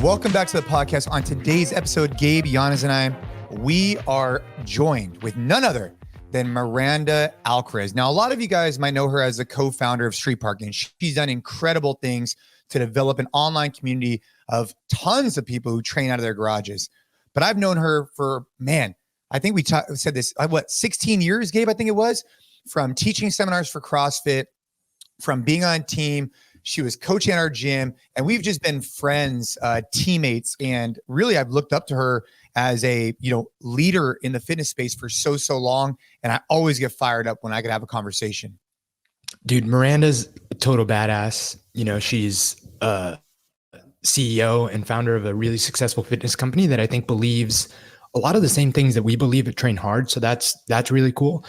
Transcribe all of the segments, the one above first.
Welcome back to the podcast. On today's episode, Gabe, Giannis, and I, we are joined with none other than Miranda Alcaraz. Now, a lot of you guys might know her as the co-founder of Street Parking. She's done incredible things to develop an online community of tons of people who train out of their garages. But I've known her for, I think we said this, 16 years, Gabe, I think it was, from teaching seminars for CrossFit, from being on team. She was coaching at our gym, and we've just been friends, teammates. And really, I've looked up to her as a, leader in the fitness space for so long. And I always get fired up when I could have a conversation. Dude, Miranda's a total badass. She's a CEO and founder of a really successful fitness company that I think believes a lot of the same things that we believe at Train Hard. So that's really cool.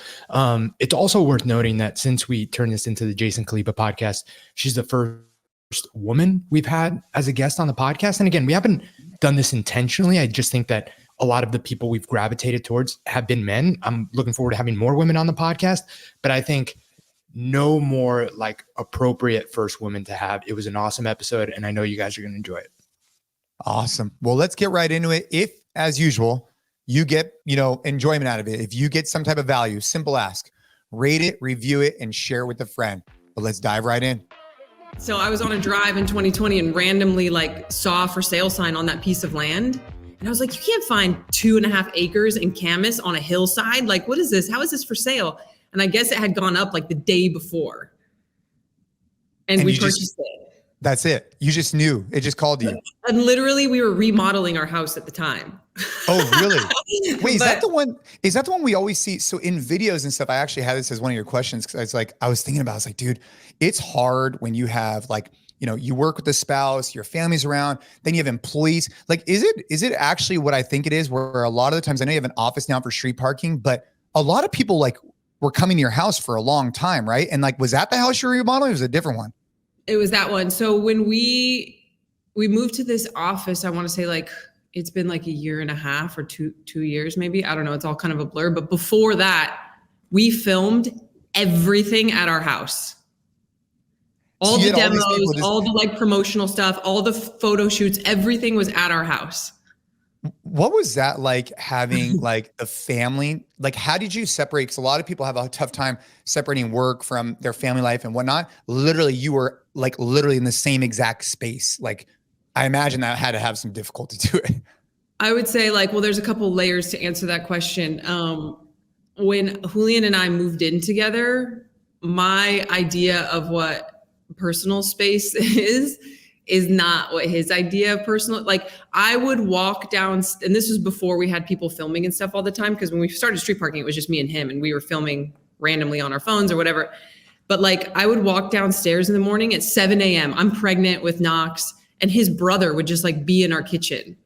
It's also worth noting that since we turned this into the Jason Khalipa podcast, she's the first woman we've had as a guest on the podcast. And again, we haven't done this intentionally. I just think that a lot of the people we've gravitated towards have been men. I'm looking forward to having more women on the podcast, but I think no more like appropriate first woman to have. It was an awesome episode, and I know you guys are going to enjoy it. Awesome. Well, let's get right into it. If, as usual, you get, enjoyment out of it, if you get some type of value, simple ask, rate it, review it, and share it with a friend. But let's dive right in. So I was on a drive in 2020 and randomly saw a for sale sign on that piece of land. And I was like, you can't find 2.5 acres in Camas on a hillside. Like, what is this? How is this for sale? And I guess it had gone up the day before. And we purchased it. That's it. You just knew. It just called you. And literally we were remodeling our house at the time. Oh, really? Wait, is that the one? Is that the one we always see? So in videos and stuff, I actually had this as one of your questions because I was thinking about, I was like, dude, it's hard when you have you work with a spouse, your family's around, then you have employees. Is it actually what I think it is, where a lot of the times, I know you have an office now for street parking, but a lot of people were coming to your house for a long time, right? And was that the house you were remodeling, or was it a different one? It was that one. So when we moved to this office, I want to say it's been a year and a half or two years, maybe. I don't know. It's all kind of a blur. But before that, we filmed everything at our house. All the demos, all the promotional stuff, all the photo shoots, everything was at our house. What was that like, having the family? How did you separate? Because a lot of people have a tough time separating work from their family life and whatnot. Literally, you were literally in the same exact space. I imagine that had to have some difficulty to it. I would say there's a couple layers to answer that question. When Julian and I moved in together, my idea of what personal space is not what his idea of personal, I would walk down, and this was before we had people filming and stuff all the time. Cause when we started street parking, it was just me and him, and we were filming randomly on our phones or whatever. But I would walk downstairs in the morning at 7 a.m. I'm pregnant with Knox, and his brother would just be in our kitchen,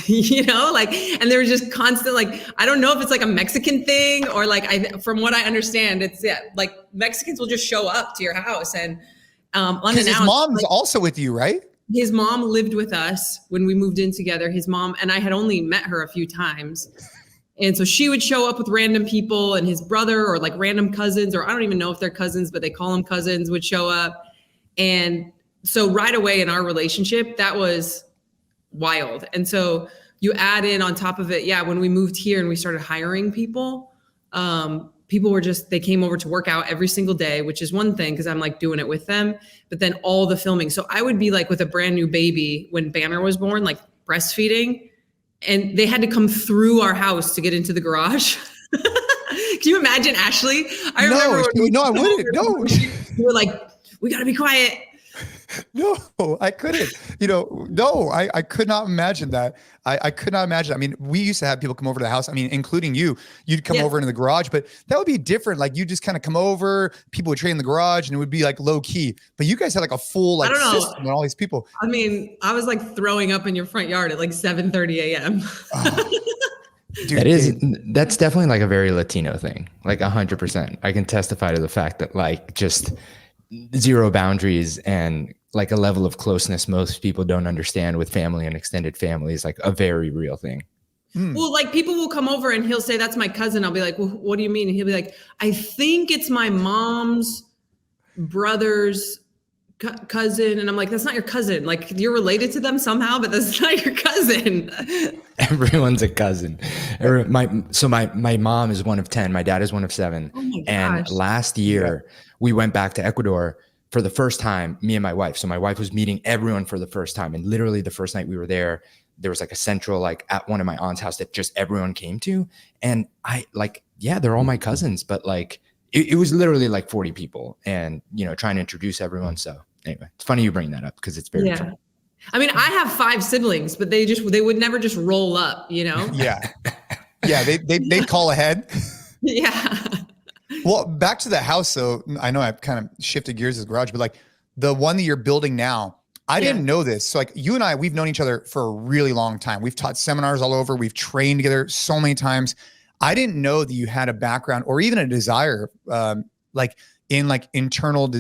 and there was just constant, I don't know if it's a Mexican thing or from what I understand, it's Mexicans will just show up to your house and, unannounced. His mom's also with you, right? His mom lived with us when we moved in together. His mom and I had only met her a few times. And so she would show up with random people, and his brother or random cousins, or I don't even know if they're cousins, but they call them cousins, would show up. And so right away in our relationship, that was wild. And so you add in on top of it, when we moved here and we started hiring people, people were they came over to work out every single day, which is one thing because I'm doing it with them, but then all the filming. So I would be with a brand new baby when Banner was born, breastfeeding, and they had to come through our house to get into the garage. Can you imagine, Ashley? I wouldn't. No. We were we got to be quiet. No, I couldn't. No, I could not imagine that. I could not imagine. I mean, we used to have people come over to the house. I mean, including you. You'd come over into the garage, but that would be different. You just kind of come over, people would train in the garage, and it would be low key. But you guys had a full system and all these people. I mean, I was throwing up in your front yard at 7:30 a.m. Dude, that's definitely a very Latino thing. 100%. I can testify to the fact that just zero boundaries and a level of closeness most people don't understand with family and extended family is a very real thing. Well, people will come over and he'll say, that's my cousin. I'll be like, well, what do you mean? And he'll be like, I think it's my mom's brother's cousin. And I'm like, that's not your cousin. Like, you're related to them somehow, but that's not your cousin. Everyone's a cousin. My mom is one of 10. My dad is one of 7. Oh my gosh. And last year we went back to Ecuador for the first time, me and my wife. So my wife was meeting everyone for the first time. And literally the first night we were there was like a central, like at one of my aunt's house that just everyone came to. And I like, yeah, they're all my cousins, but like, it was literally like 40 people and, trying to introduce everyone. So anyway, it's funny you bring that up because it's very funny. I mean, I have 5 siblings, but they would never just roll up, Yeah. Yeah. They call ahead. Yeah. Well, back to the house. So I know I've kind of shifted gears as garage, but like the one that you're building now, I didn't know this. So like you and I, we've known each other for a really long time. We've taught seminars all over. We've trained together so many times. I didn't know that you had a background or even a desire, like in like internal,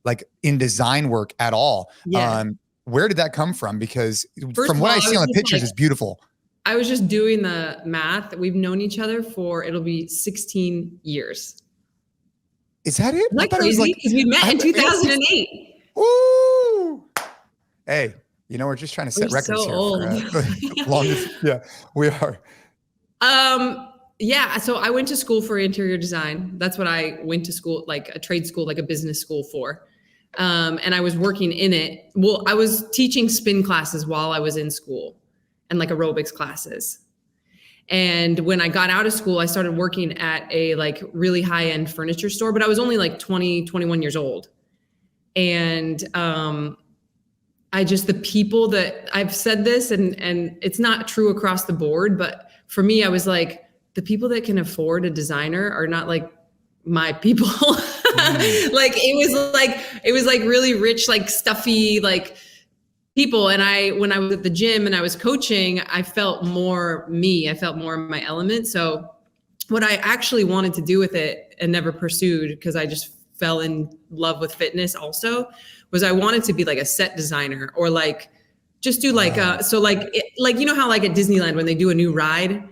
like in design work at all. Yeah. Where did that come from? Because First from what of all, I see on the pictures, it's beautiful. I was just doing the math. We've known each other for, it'll be 16 years. Is that it? Isn't that crazy? Because we met in 2008. Woo! Hey, we're just trying to set records so here. Old. Longest, yeah, we are. Yeah. So I went to school for interior design. That's what I went to school, like a trade school, like a business school for. And I was working in it. Well, I was teaching spin classes while I was in school and like aerobics classes. And when I got out of school, I started working at a like really high-end furniture store, but I was only like 20, 21 years old. And, the people that I've said this and it's not true across the board, but for me, I was like, the people that can afford a designer are not like my people. Like it was like really rich, like stuffy, like people. And when I was at the gym and I was coaching, I felt more me. I felt more in my element. So what I actually wanted to do with it and never pursued, because I just fell in love with fitness also, was I wanted to be like a set designer or like just do like so like how like at Disneyland when they do a new ride,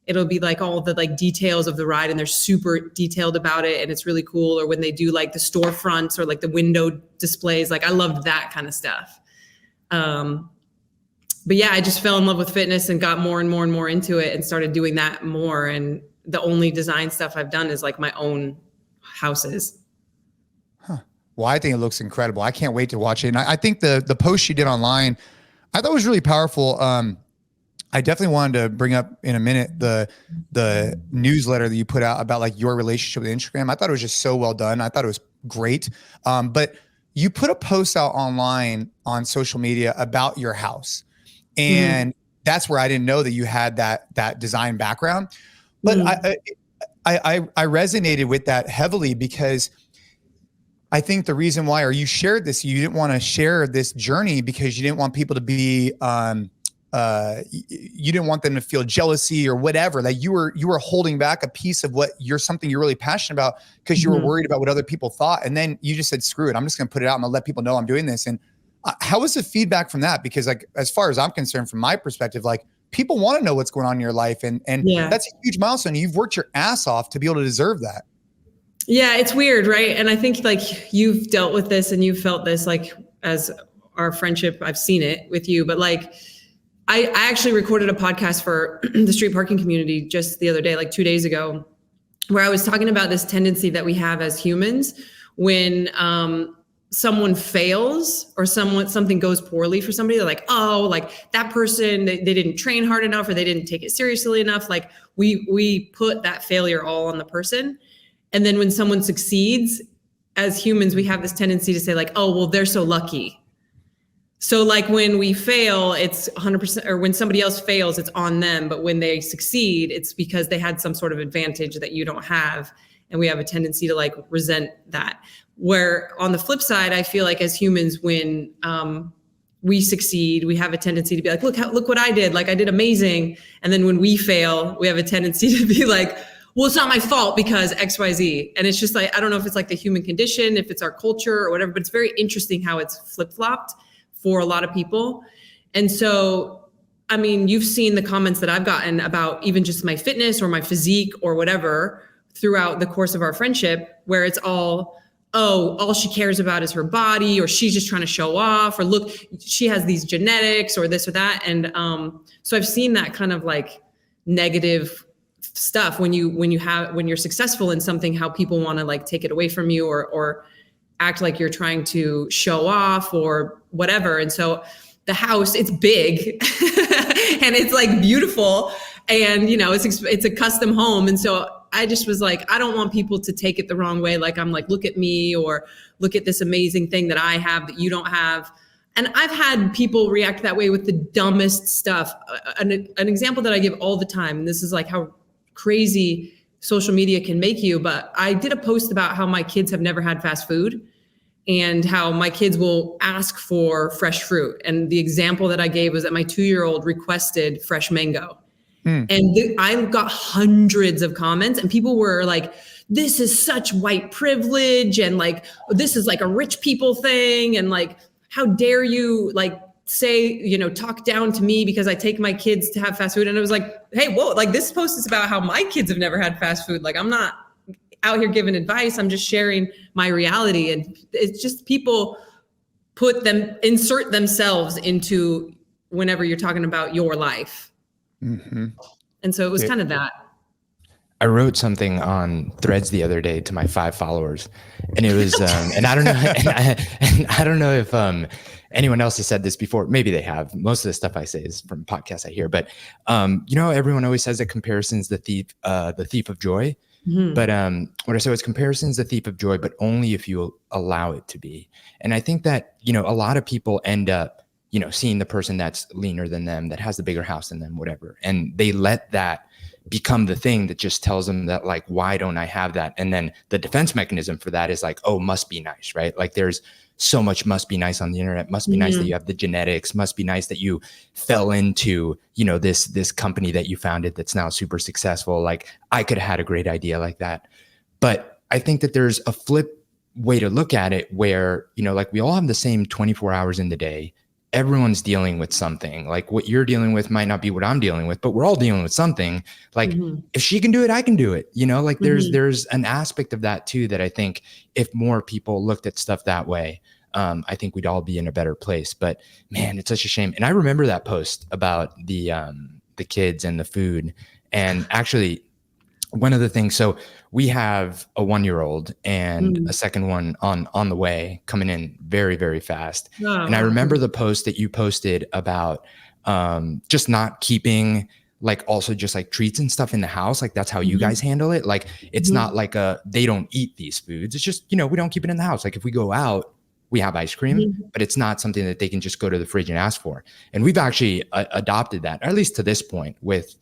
it'll be like all the like details of the ride and they're super detailed about it and it's really cool. Or when they do like the storefronts or like the window displays, like I loved that kind of stuff. But yeah, I just fell in love with fitness and got more and more and more into it and started doing that more. And the only design stuff I've done is like my own houses. Well, I think it looks incredible. I can't wait to watch it. And I think the post you did online, I thought was really powerful. I definitely wanted to bring up in a minute the newsletter that you put out about like your relationship with Instagram. I thought it was just so well done. I thought it was great. But you put a post out online on social media about your house. And that's where I didn't know that you had that design background. But I resonated with that heavily because I think the reason why, or you shared this, you didn't want to share this journey because you didn't want people to be, you didn't want them to feel jealousy or whatever. Like you were holding back a piece of something you're really passionate about because you were worried about what other people thought. And then you just said, screw it. I'm just going to put it out. I'm gonna let people know I'm doing this. And how was the feedback from that? Because like, as far as I'm concerned, from my perspective, like people want to know what's going on in your life. And that's a huge milestone. You've worked your ass off to be able to deserve that. Yeah, it's weird, right? And I think like you've dealt with this and you've felt this like as our friendship, I've seen it with you, but like I actually recorded a podcast for the street parking community just the other day, like 2 days ago, where I was talking about this tendency that we have as humans when someone fails or something goes poorly for somebody. They're like, oh, like that person, they didn't train hard enough or they didn't take it seriously enough. Like we put that failure all on the person. And then when someone succeeds, as humans, we have this tendency to say like, oh, well, they're so lucky. So like when we fail, it's 100%, or when somebody else fails, it's on them. But when they succeed, it's because they had some sort of advantage that you don't have. And we have a tendency to like resent that. Where on the flip side, I feel like as humans, when we succeed, we have a tendency to be like, look what I did. Like I did amazing. And then when we fail, we have a tendency to be like, well, it's not my fault because X, Y, Z. And it's just like, I don't know if it's like the human condition, if it's our culture or whatever, but it's very interesting how it's flip-flopped for a lot of people. And so, I mean, you've seen the comments that I've gotten about even just my fitness or my physique or whatever throughout the course of our friendship, where it's all, oh, all she cares about is her body, or she's just trying to show off, or look, she has these genetics or this or that. And so I've seen that kind of like negative stuff when you're successful in something, how people want to like take it away from you or act like you're trying to show off or whatever. And so the house, it's big and it's like beautiful, and it's a custom home. And so I just was like, I don't want people to take it the wrong way. Like, I'm like, look at me, or look at this amazing thing that I have that you don't have. And I've had people react that way with the dumbest stuff. An example that I give all the time, and this is like how crazy social media can make you, but I did a post about how my kids have never had fast food and how my kids will ask for fresh fruit. And the example that I gave was that my 2-year-old requested fresh mango. And I got hundreds of comments, and people were like, this is such white privilege, and like, this is like a rich people thing, and like, how dare you like say, talk down to me because I take my kids to have fast food. And I was like, hey, whoa, like this post is about how my kids have never had fast food. Like, I'm not out here giving advice. I'm just sharing my reality. And it's just people insert themselves into whenever you're talking about your life. Mm-hmm. And so it was kind of that. I wrote something on Threads the other day to my 5 followers, and it was, and I don't know, and I don't know if anyone else has said this before. Maybe they have. Most of the stuff I say is from podcasts I hear, but everyone always says that comparison's the thief of joy. Mm-hmm. But what I say is comparison's the thief of joy, but only if you allow it to be. And I think that a lot of people end up seeing the person that's leaner than them, that has the bigger house than them, whatever. And they let that become the thing that just tells them that, like, why don't I have that? And then the defense mechanism for that is like, oh, must be nice, right? Like, there's so much must be nice on the internet. Must be nice that you have the genetics. Must be nice that you fell into, this company that you founded that's now super successful. Like, I could have had a great idea like that. But I think that there's a flip way to look at it where, like, we all have the same 24 hours in the day. Everyone's dealing with something. Like, what you're dealing with might not be what I'm dealing with, but we're all dealing with something. Like, if she can do it, I can do it. Like, there's an aspect of that too, that I think if more people looked at stuff that way, I think we'd all be in a better place. But man, it's such a shame. And I remember that post about the kids and the food. And actually, one of the things, so we have a 1-year-old and a second one on the way, coming in very, very fast. Oh. And I remember the post that you posted about just not keeping like also just like treats and stuff in the house. Like, that's how you guys handle it. Like, it's not like they don't eat these foods. It's just, we don't keep it in the house. Like, if we go out, we have ice cream, but it's not something that they can just go to the fridge and ask for. And we've actually adopted that, or at least to this point, with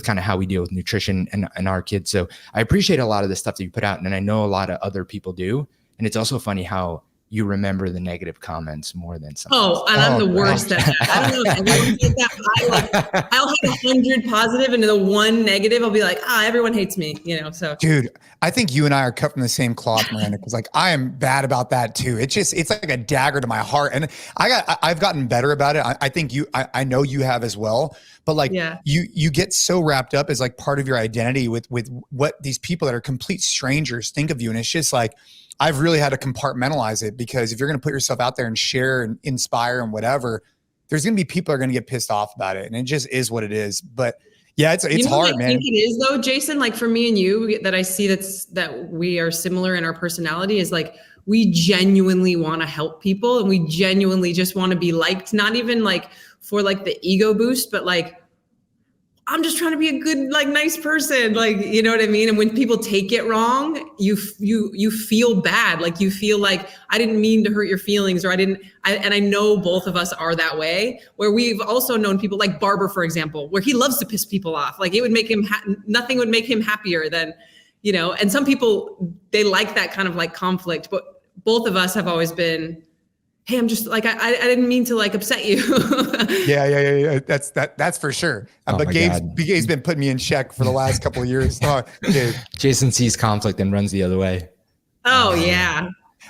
kind of how we deal with nutrition and our kids. So I appreciate a lot of the stuff that you put out, and I know a lot of other people do. And it's also funny how you remember the negative comments more than something. Oh, and I'm the worst at that. I don't know if everyone did that. I'll have 100 positive and the one negative, I'll be like, everyone hates me, so. Dude, I think you and I are cut from the same cloth, Miranda, because like, I am bad about that too. It's like a dagger to my heart. And I've gotten better about it. I think I know you have as well, but like, you get so wrapped up as like part of your identity with what these people that are complete strangers think of you. And it's just like, I've really had to compartmentalize it, because if you're going to put yourself out there and share and inspire and whatever, there's going to be people that are going to get pissed off about it. And it just is what it is. But yeah, it's hard, man. I think it is though, Jason, like for me and you, that I see that we are similar in our personality, is like, we genuinely want to help people, and we genuinely just want to be liked, not even like for like the ego boost, but like, I'm just trying to be a good, like, nice person. Like, you know what I mean? And when people take it wrong, you feel bad. Like, you feel like, I didn't mean to hurt your feelings, or and I know both of us are that way, where we've also known people like Barber, for example, where he loves to piss people off. Like, it would make him, nothing would make him happier than, and some people, they like that kind of like conflict, but both of us have always been, hey, I'm just like, I didn't mean to like upset you. Yeah. That's for sure. But Gabe's been putting me in check for the last couple of years. Jason sees conflict and runs the other way. Oh yeah.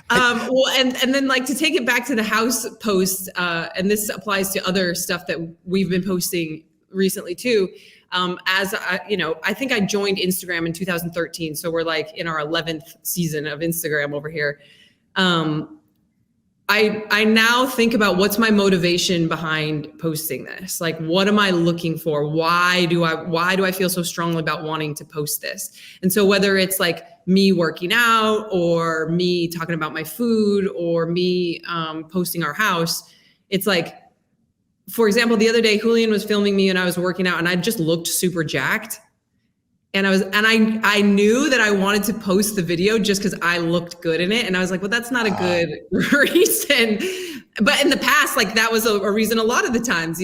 Well, and then like to take it back to the house post, and this applies to other stuff that we've been posting recently too. I think I joined Instagram in 2013. So we're like in our 11th season of Instagram over here. I now think about what's my motivation behind posting this. Like, what am I looking for? Why do I feel so strongly about wanting to post this? And so whether it's like me working out or me talking about my food or me posting our house, it's like, for example, the other day, Julian was filming me and I was working out and I just looked super jacked. And I knew that I wanted to post the video just because I looked good in it. And I was like, well, that's not a good reason. But in the past, like that was a reason a lot of the times,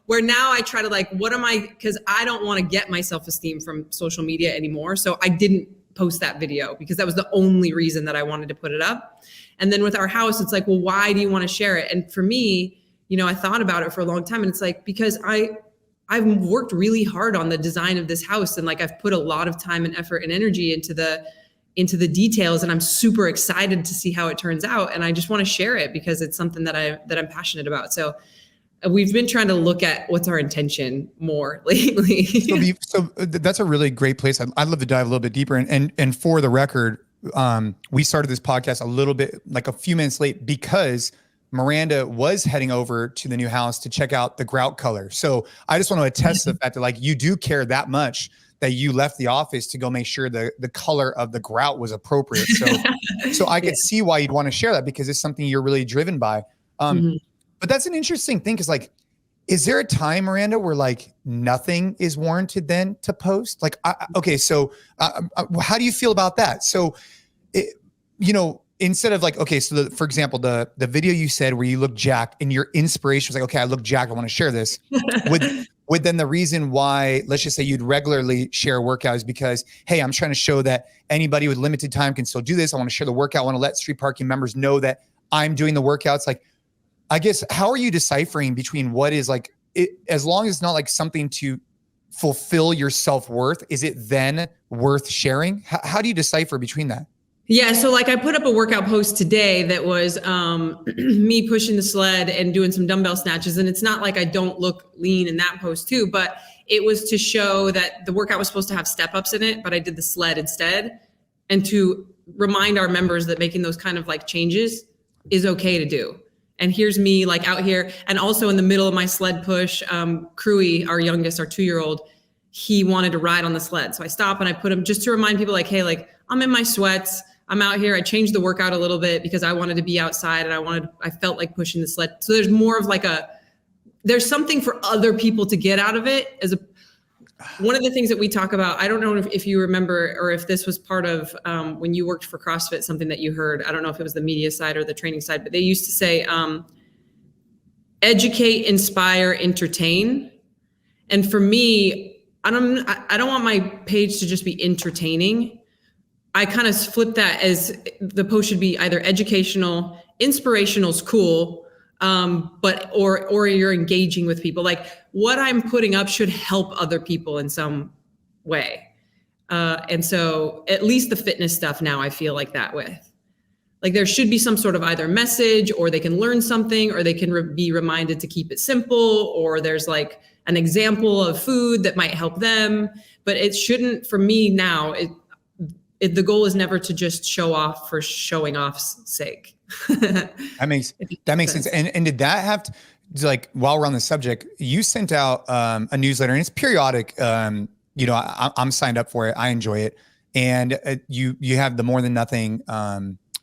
where now I try to like, because I don't want to get my self-esteem from social media anymore. So I didn't post that video because that was the only reason that I wanted to put it up. And then with our house, it's like, well, why do you want to share it? And for me, I thought about it for a long time and it's like, because I've worked really hard on the design of this house and like I've put a lot of time and effort and energy into the details and I'm super excited to see how it turns out and I just want to share it because it's something that I'm passionate about. So we've been trying to look at what's our intention more lately. So that's a really great place. I'd love to dive a little bit deeper and for the record, we started this podcast a little bit like a few minutes late because Miranda was heading over to the new house to check out the grout color. So I just want to attest to the fact that like you do care that much that you left the office to go make sure the color of the grout was appropriate. So I could see why you'd want to share that because it's something you're really driven by. But that's an interesting thing because like, is there a time, Miranda, where like nothing is warranted then to post? Like, so how do you feel about that? So, instead of like, okay, so for example, the video you said where you look jacked and your inspiration was like, okay, I look jacked, I want to share this. Would then the reason why, let's just say you'd regularly share a workout is because, hey, I'm trying to show that anybody with limited time can still do this. I want to share the workout. I want to let Street Parking members know that I'm doing the workouts. Like, I guess, how are you deciphering between what is like, as long as it's not like something to fulfill your self-worth, is it then worth sharing? How do you decipher between that? Yeah. So like I put up a workout post today that was me pushing the sled and doing some dumbbell snatches. And it's not like I don't look lean in that post too, but it was to show that the workout was supposed to have step ups in it, but I did the sled instead. And to remind our members that making those kind of like changes is okay to do. And here's me like out here. And also in the middle of my sled push, Crewy, our youngest, our 2-year-old, he wanted to ride on the sled. So I stop and I put him just to remind people like, hey, like I'm in my sweats. I'm out here. I changed the workout a little bit because I wanted to be outside and I felt like pushing the sled. So there's more of like there's something for other people to get out of it one of the things that we talk about. I don't know if you remember or if this was part of when you worked for CrossFit, something that you heard. I don't know if it was the media side or the training side, but they used to say, educate, inspire, entertain. And for me, I don't want my page to just be entertaining. I kind of flip that as the post should be either educational, inspirational is cool, but or you're engaging with people. Like what I'm putting up should help other people in some way. And so at least the fitness stuff now I feel like that with. Like there should be some sort of either message or they can learn something or they can be reminded to keep it simple or there's like an example of food that might help them. But it shouldn't, for me now, the goal is never to just show off for showing off's sake. That makes sense. And did that have to, like, while we're on the subject, you sent out a newsletter and it's periodic. I'm signed up for it. I enjoy it. And you have the More Than Nothing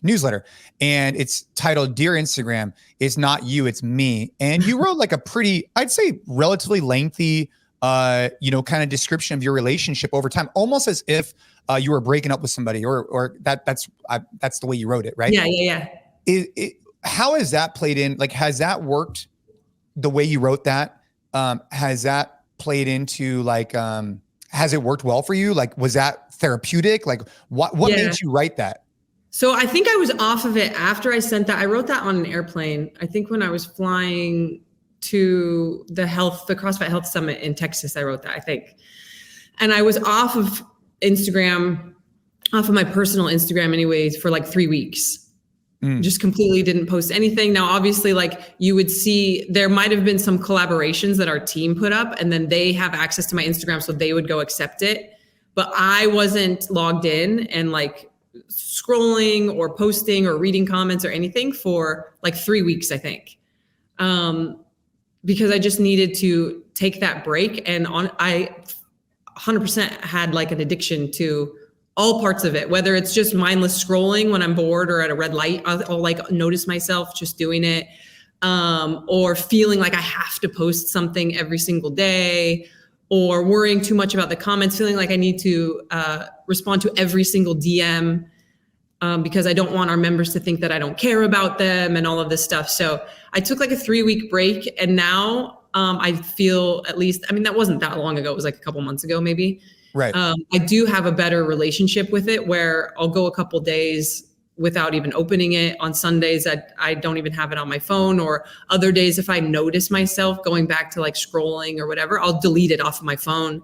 newsletter and it's titled Dear Instagram, it's not you, it's me. And you wrote like a pretty, I'd say relatively lengthy, kind of description of your relationship over time, almost as if you were breaking up with somebody or that's the way you wrote it, right? Yeah. How has that played in? Like, has that worked the way you wrote that? Has that played into like, has it worked well for you? Like, was that therapeutic? Like what made you write that? So I think I was off of it after I sent that. I wrote that on an airplane. I think when I was flying to the CrossFit Health Summit in Texas, I wrote that, I think. And I was off of Instagram, off of my personal Instagram anyways, for like 3 weeks. Just completely didn't post anything. Now, obviously, like you would see, there might've been some collaborations that our team put up and then they have access to my Instagram. So they would go accept it, but I wasn't logged in and like scrolling or posting or reading comments or anything for like 3 weeks, I think. Because I just needed to take that break, and I 100% had like an addiction to all parts of it, whether it's just mindless scrolling when I'm bored or at a red light, I'll like notice myself just doing it, or feeling like I have to post something every single day, or worrying too much about the comments, feeling like I need to respond to every single DM because I don't want our members to think that I don't care about them and all of this stuff. So I took like a 3-week break, and now I feel, at least, I mean, that wasn't that long ago. It was like a couple months ago, maybe. Right. I do have a better relationship with it, where I'll go a couple days without even opening it. On Sundays, I don't even have it on my phone, or other days, if I notice myself going back to like scrolling or whatever, I'll delete it off of my phone.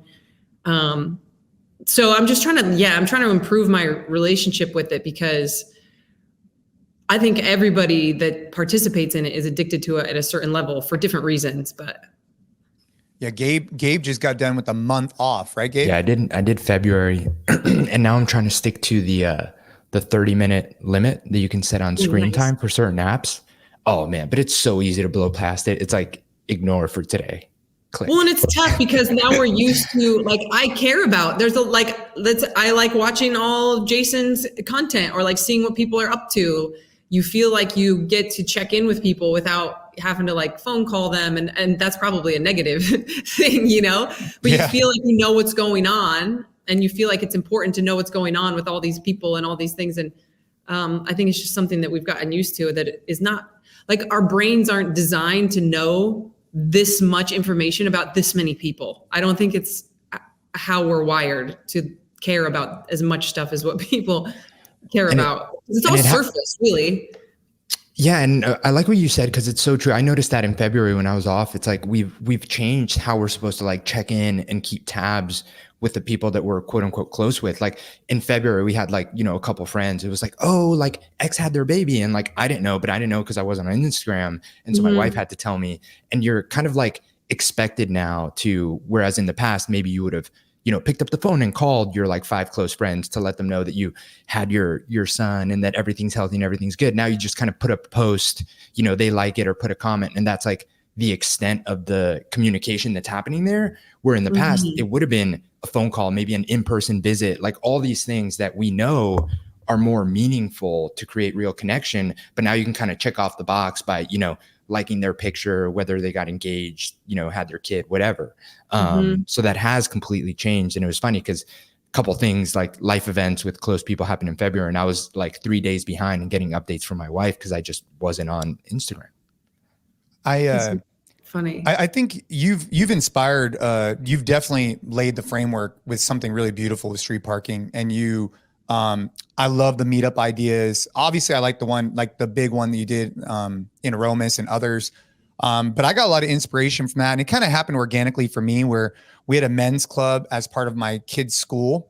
So I'm just trying to improve my relationship with it, because I think everybody that participates in it is addicted to it at a certain level for different reasons. But yeah, Gabe just got done with a month off, right, Gabe? Yeah, I did February, and now I'm trying to stick to the 30-minute limit that you can set on screen time for certain apps. Oh man, but it's so easy to blow past it. It's like, ignore for today. Click. Well, and it's tough because now we're used to, like, I care about, I like watching all of Jason's content, or like seeing what people are up to. You feel like you get to check in with people without having to like phone call them. And that's probably a negative thing, but you feel like you know what's going on, and you feel like it's important to know what's going on with all these people and all these things. And I think it's just something that we've gotten used to, that it is not like, our brains aren't designed to know this much information about this many people. I don't think it's how we're wired to care about as much stuff as what people care about. It's all surface, really. Yeah, and I like what you said, because it's so true. I noticed that in February when I was off. It's like we've changed how we're supposed to like check in and keep tabs with the people that we're quote unquote close with. Like in February, we had like, a couple friends. It was like, oh, like X had their baby, and like I didn't know because I wasn't on Instagram, and so my wife had to tell me. And you're kind of like expected now to, whereas in the past maybe you would have picked up the phone and called your like 5 close friends to let them know that you had your son and that everything's healthy and everything's good. Now you just kind of put up a post, they like it or put a comment, and that's like the extent of the communication that's happening there. Where in the past it would have been a phone call, maybe an in-person visit, like all these things that we know are more meaningful to create real connection. But now you can kind of check off the box by, liking their picture, whether they got engaged, had their kid, whatever. So that has completely changed. And it was funny because a couple things like life events with close people happened in February, and I was like 3 days behind in getting updates from my wife because I just wasn't on Instagram. Funny. I think you've inspired, you've definitely laid the framework with something really beautiful with street parking. And I love the meetup ideas. Obviously I like the big one that you did in Aromas and others. But I got a lot of inspiration from that. And it kind of happened organically for me, where we had a men's club as part of my kids' school.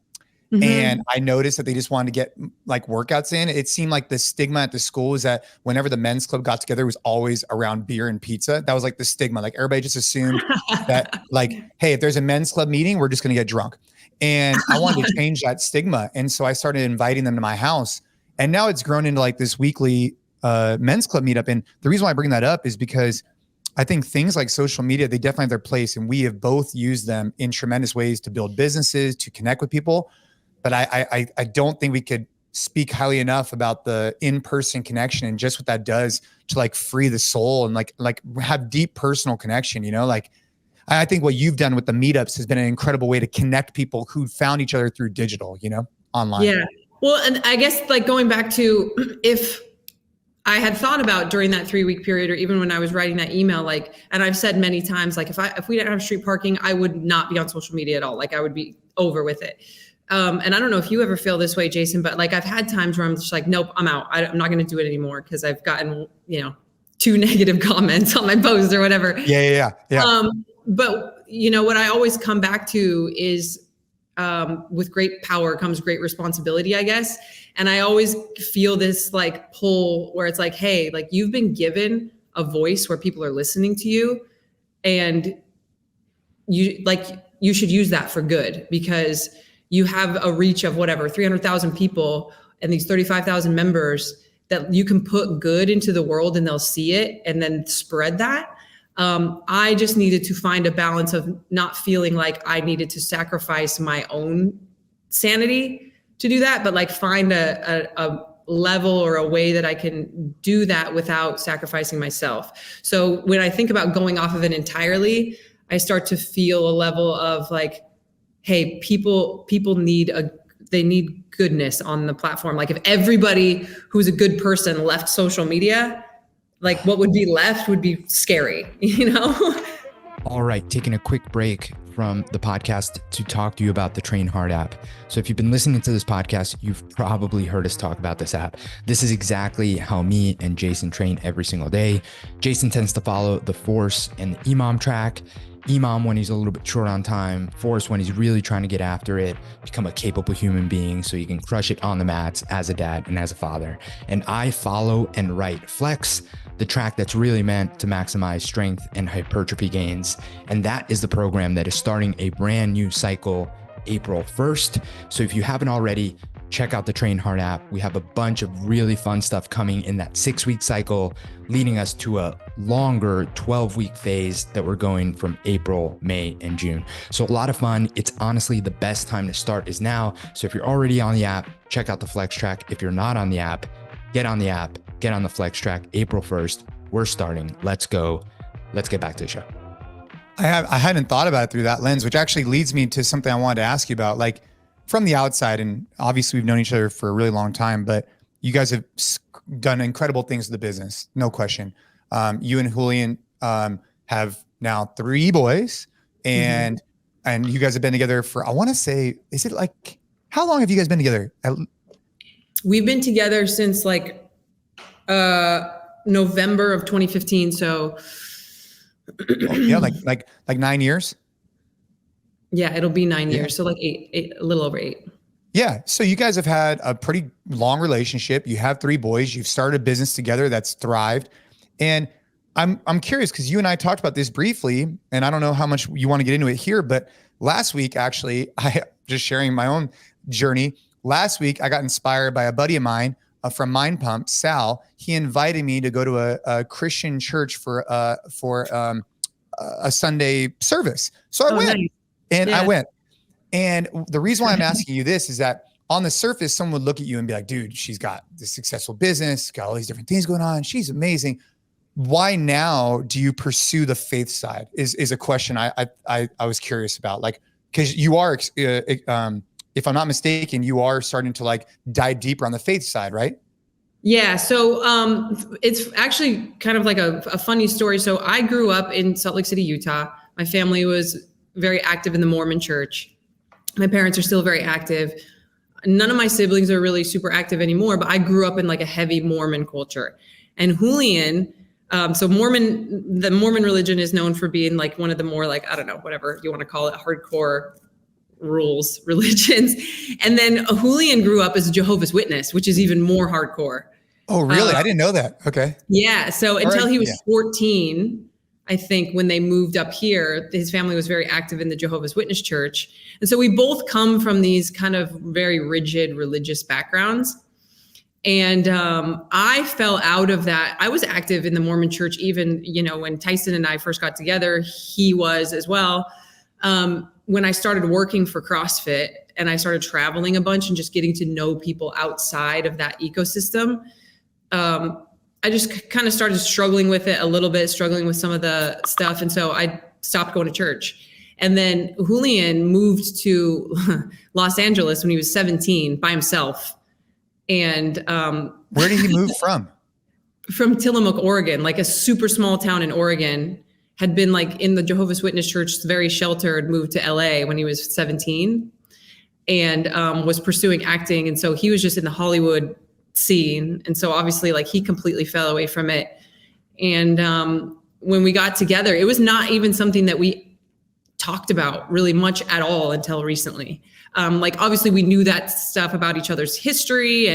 And I noticed that they just wanted to get like workouts in. It seemed like the stigma at the school is that whenever the men's club got together, it was always around beer and pizza. That was like the stigma. Like everybody just assumed that like, hey, if there's a men's club meeting, we're just going to get drunk. And I wanted to change that stigma. And so I started inviting them to my house. And now it's grown into like this weekly men's club meetup. And the reason why I bring that up is because I think things like social media, they definitely have their place. And we have both used them in tremendous ways to build businesses, to connect with people. But I don't think we could speak highly enough about the in-person connection and just what that does to like free the soul and like have deep personal connection, like I think what you've done with the meetups has been an incredible way to connect people who found each other through digital, online. Yeah. Well, and I guess like going back to, if I had thought about during that 3-week period, or even when I was writing that email, like, and I've said many times, like if we didn't have street parking, I would not be on social media at all. Like I would be over with it. And I don't know if you ever feel this way, Jason, but like I've had times where I'm just like, nope, I'm out. I'm not going to do it anymore because I've gotten, 2 negative comments on my post or whatever. Yeah. But what I always come back to is with great power comes great responsibility, I guess. And I always feel this like pull where it's like, hey, like you've been given a voice where people are listening to you, and you should use that for good, because you have a reach of whatever, 300,000 people. and these 35,000 members that you can put good into the world and they'll see it and then spread that. I just needed to find a balance of not feeling like I needed to sacrifice my own sanity to do that, but like find a level or a way that I can do that without sacrificing myself. So when I think about going off of it entirely, I start to feel a level of like, hey, people they need goodness on the platform. Like if everybody who's a good person left social media, like what would be left would be scary, you know? All right, taking a quick break from the podcast to talk to you about the Train Hard app. So if you've been listening to this podcast, you've probably heard us talk about this app. This is exactly how me and Jason train every single day. Jason tends to follow the Force and the EMOM track. EMOM when he's a little bit short on time, Force when he's really trying to get after it, become a capable human being so he can crush it on the mats as a dad and as a father. And I follow and write Flex, the track that's really meant to maximize strength and hypertrophy gains. And that is the program that is starting a brand new cycle April 1st. So if you haven't already, check out the Train Hard app. We have a bunch of really fun stuff coming in that 6-week cycle, leading us to a longer 12-week phase that we're going from April, May, and June. So a lot of fun. It's honestly the best time to start is now. So if you're already on the app, check out the Flex track. If you're not on the app, get on the app, get on the Flex track. April 1st, we're starting. Let's go. Let's get back to the show. I hadn't thought about it through that lens, which actually leads me to something I wanted to ask you about. Like from the outside, and obviously we've known each other for a really long time, but you guys have done incredible things to the business, no question. You and Julian have now 3 boys, and you guys have been together for, I want to say, is it like, how long have you guys been together? We've been together since like November of 2015. So yeah, like 9 years. Yeah, it'll be 9 years. So like eight, a little over 8. Yeah. So you guys have had a pretty long relationship. You have 3 boys. You've started a business together that's thrived. And I'm curious because you and I talked about this briefly, and I don't know how much you want to get into it here, but last week, actually, I just sharing my own journey. Last week, I got inspired by a buddy of mine from Mind Pump, Sal. He invited me to go to a Christian church for a Sunday service. So I went. Nice. And I went. And the reason why I'm asking you this is that on the surface, someone would look at you and be like, dude, she's got this successful business, got all these different things going on. She's amazing. Why now do you pursue the faith side is a question I was curious about. Like, because you are, if I'm not mistaken, you are starting to like dive deeper on the faith side, right? Yeah. So it's actually kind of like a funny story. So I grew up in Salt Lake City, Utah. My family was very active in the Mormon church. My parents are still very active. None of my siblings are really super active anymore, but I grew up in like a heavy Mormon culture. And Julian, so the Mormon religion is known for being like one of the more like, I don't know, whatever you want to call it, hardcore rules religions. And then Julian grew up as a Jehovah's Witness, which is even more hardcore. Oh, really? I didn't know that. Okay. Yeah. So until he was 14, I think when they moved up here, his family was very active in the Jehovah's Witness church. And so we both come from these kind of very rigid religious backgrounds. And I fell out of that. I was active in the Mormon church, even, when Tyson and I first got together, he was as well. When I started working for CrossFit and I started traveling a bunch and just getting to know people outside of that ecosystem, I just kind of started struggling with it a little bit, struggling with some of the stuff. And so I stopped going to church. And then Julian moved to Los Angeles when he was 17 by himself. And where did he move from? From Tillamook, Oregon, like a super small town in Oregon. Had been like in the Jehovah's Witness church, very sheltered, moved to LA when he was 17 and was pursuing acting. And so he was just in the Hollywood scene. And so obviously like he completely fell away from it. And when we got together, it was not even something that we talked about really much at all until recently. Like obviously we knew that stuff about each other's history,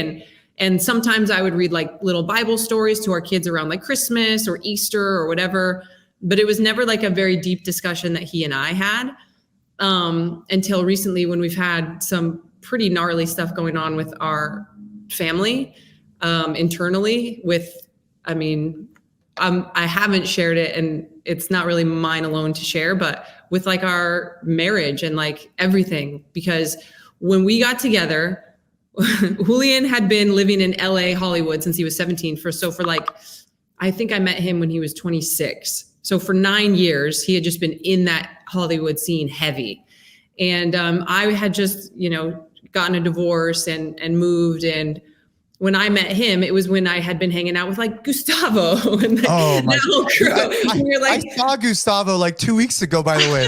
and sometimes I would read like little Bible stories to our kids around like Christmas or Easter or whatever, but it was never like a very deep discussion that he and I had until recently when we've had some pretty gnarly stuff going on with our family internally with, I haven't shared it, and it's not really mine alone to share, but with like our marriage and like everything, because when we got together, Julian had been living in LA, Hollywood since he was 17. I think I met him when he was 26. So for 9 years, he had just been in that Hollywood scene heavy. And I had just, gotten a divorce and moved. And when I met him, it was when I had been hanging out with like Gustavo and that whole crew. I saw Gustavo like 2 weeks ago, by the way.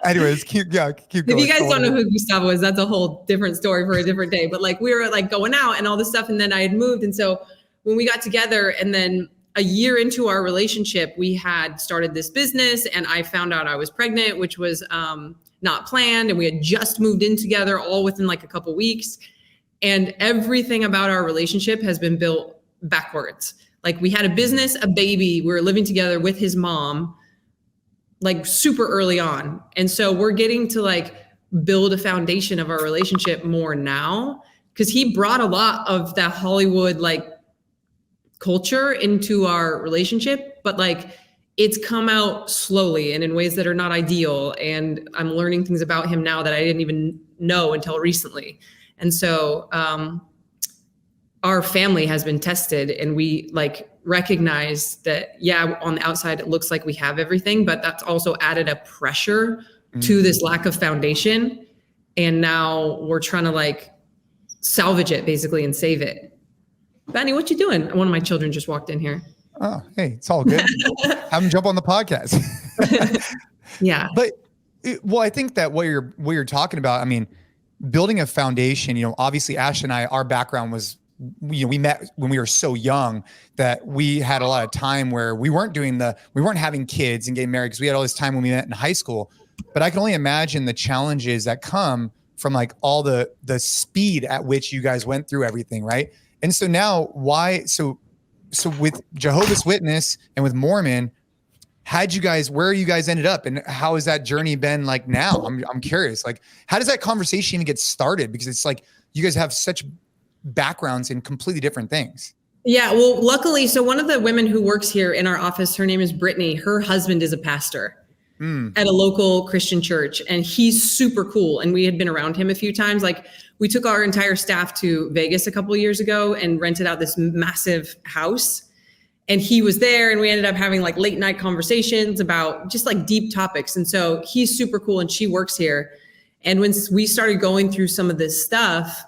Anyways, keep going. If you guys don't know who Gustavo is, that's a whole different story for a different day. But like we were like going out and all this stuff, and then I had moved. And so when we got together, and then a year into our relationship, we had started this business, and I found out I was pregnant, which was not planned. And we had just moved in together all within like a couple weeks. And everything about our relationship has been built backwards. Like we had a business, a baby, we were living together with his mom, like super early on. And so we're getting to like build a foundation of our relationship more now, because he brought a lot of that Hollywood like culture into our relationship, but like it's come out slowly and in ways that are not ideal. And I'm learning things about him now that I didn't even know until recently. And so our family has been tested, and we like recognize that, yeah, on the outside, it looks like we have everything, but that's also added a pressure to this lack of foundation. And now we're trying to like salvage it basically and save it. Benny, what you doing? One of my children just walked in here. Oh, hey, it's all good. Have him jump on the podcast. Yeah. But I think that what you're talking about, building a foundation, obviously Ash and I, our background was, we met when we were so young that we had a lot of time where we weren't having kids and getting married, because we had all this time when we met in high school. But I can only imagine the challenges that come from like all the speed at which you guys went through everything. Right. And so now so with Jehovah's Witness and with Mormon, where you guys ended up, and how has that journey been like now? I'm curious, like, how does that conversation even get started? Because it's like, you guys have such backgrounds in completely different things. Yeah. Well, luckily, so one of the women who works here in our office, her name is Brittany. Her husband is a pastor at a local Christian church, and he's super cool. And we had been around him a few times. Like we took our entire staff to Vegas a couple of years ago and rented out this massive house. And he was there, and we ended up having like late night conversations about just like deep topics. And so he's super cool, and she works here. And when we started going through some of this stuff,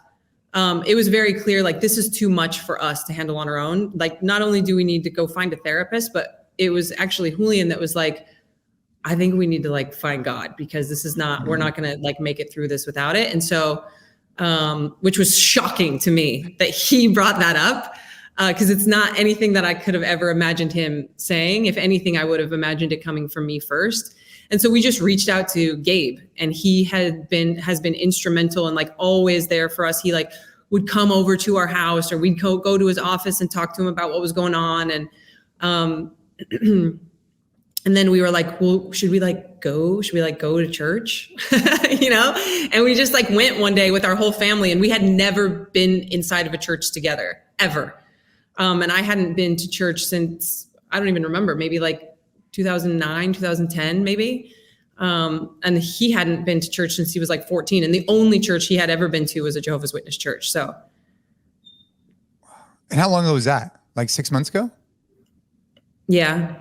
it was very clear, like, this is too much for us to handle on our own. Like, not only do we need to go find a therapist, but it was actually Julian that was like, I think we need to like find God, because this is not, we're not going to like make it through this without it. And so, which was shocking to me that he brought that up. Because it's not anything that I could have ever imagined him saying. If anything, I would have imagined it coming from me first. And so we just reached out to Gabe, and he has been instrumental and like always there for us. He like would come over to our house, or we'd go to his office and talk to him about what was going on. And and then we were like, well, should we go to church? And we just like went one day with our whole family, and we had never been inside of a church together ever. And I hadn't been to church since, I don't even remember, maybe like 2009, 2010, maybe. And he hadn't been to church since he was like 14. And the only church he had ever been to was a Jehovah's Witness church. So. And how long ago was that? Like 6 months ago? Yeah.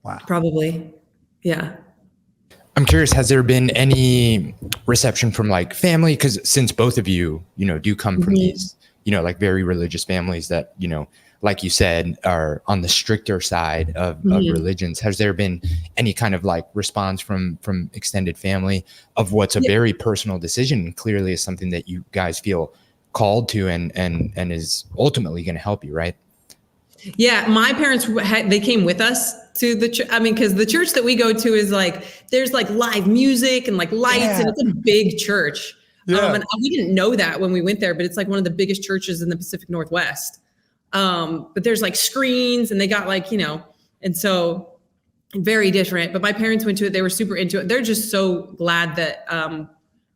Wow. Probably. Yeah. I'm curious, has there been any reception from like family? Because since both of you, do come from these, like very religious families that, like you said, are on the stricter side of religions. Has there been any kind of like response from extended family of what's a very personal decision, and clearly is something that you guys feel called to and is ultimately going to help you, right? Yeah, my parents, they came with us to the church. Because the church that we go to is like, there's like live music and like lights, and it's a big church. Yeah. And we didn't know that when we went there, but it's like one of the biggest churches in the Pacific Northwest. But there's like screens, and they got like, and so very different. But my parents went to it. They were super into it. They're just so glad that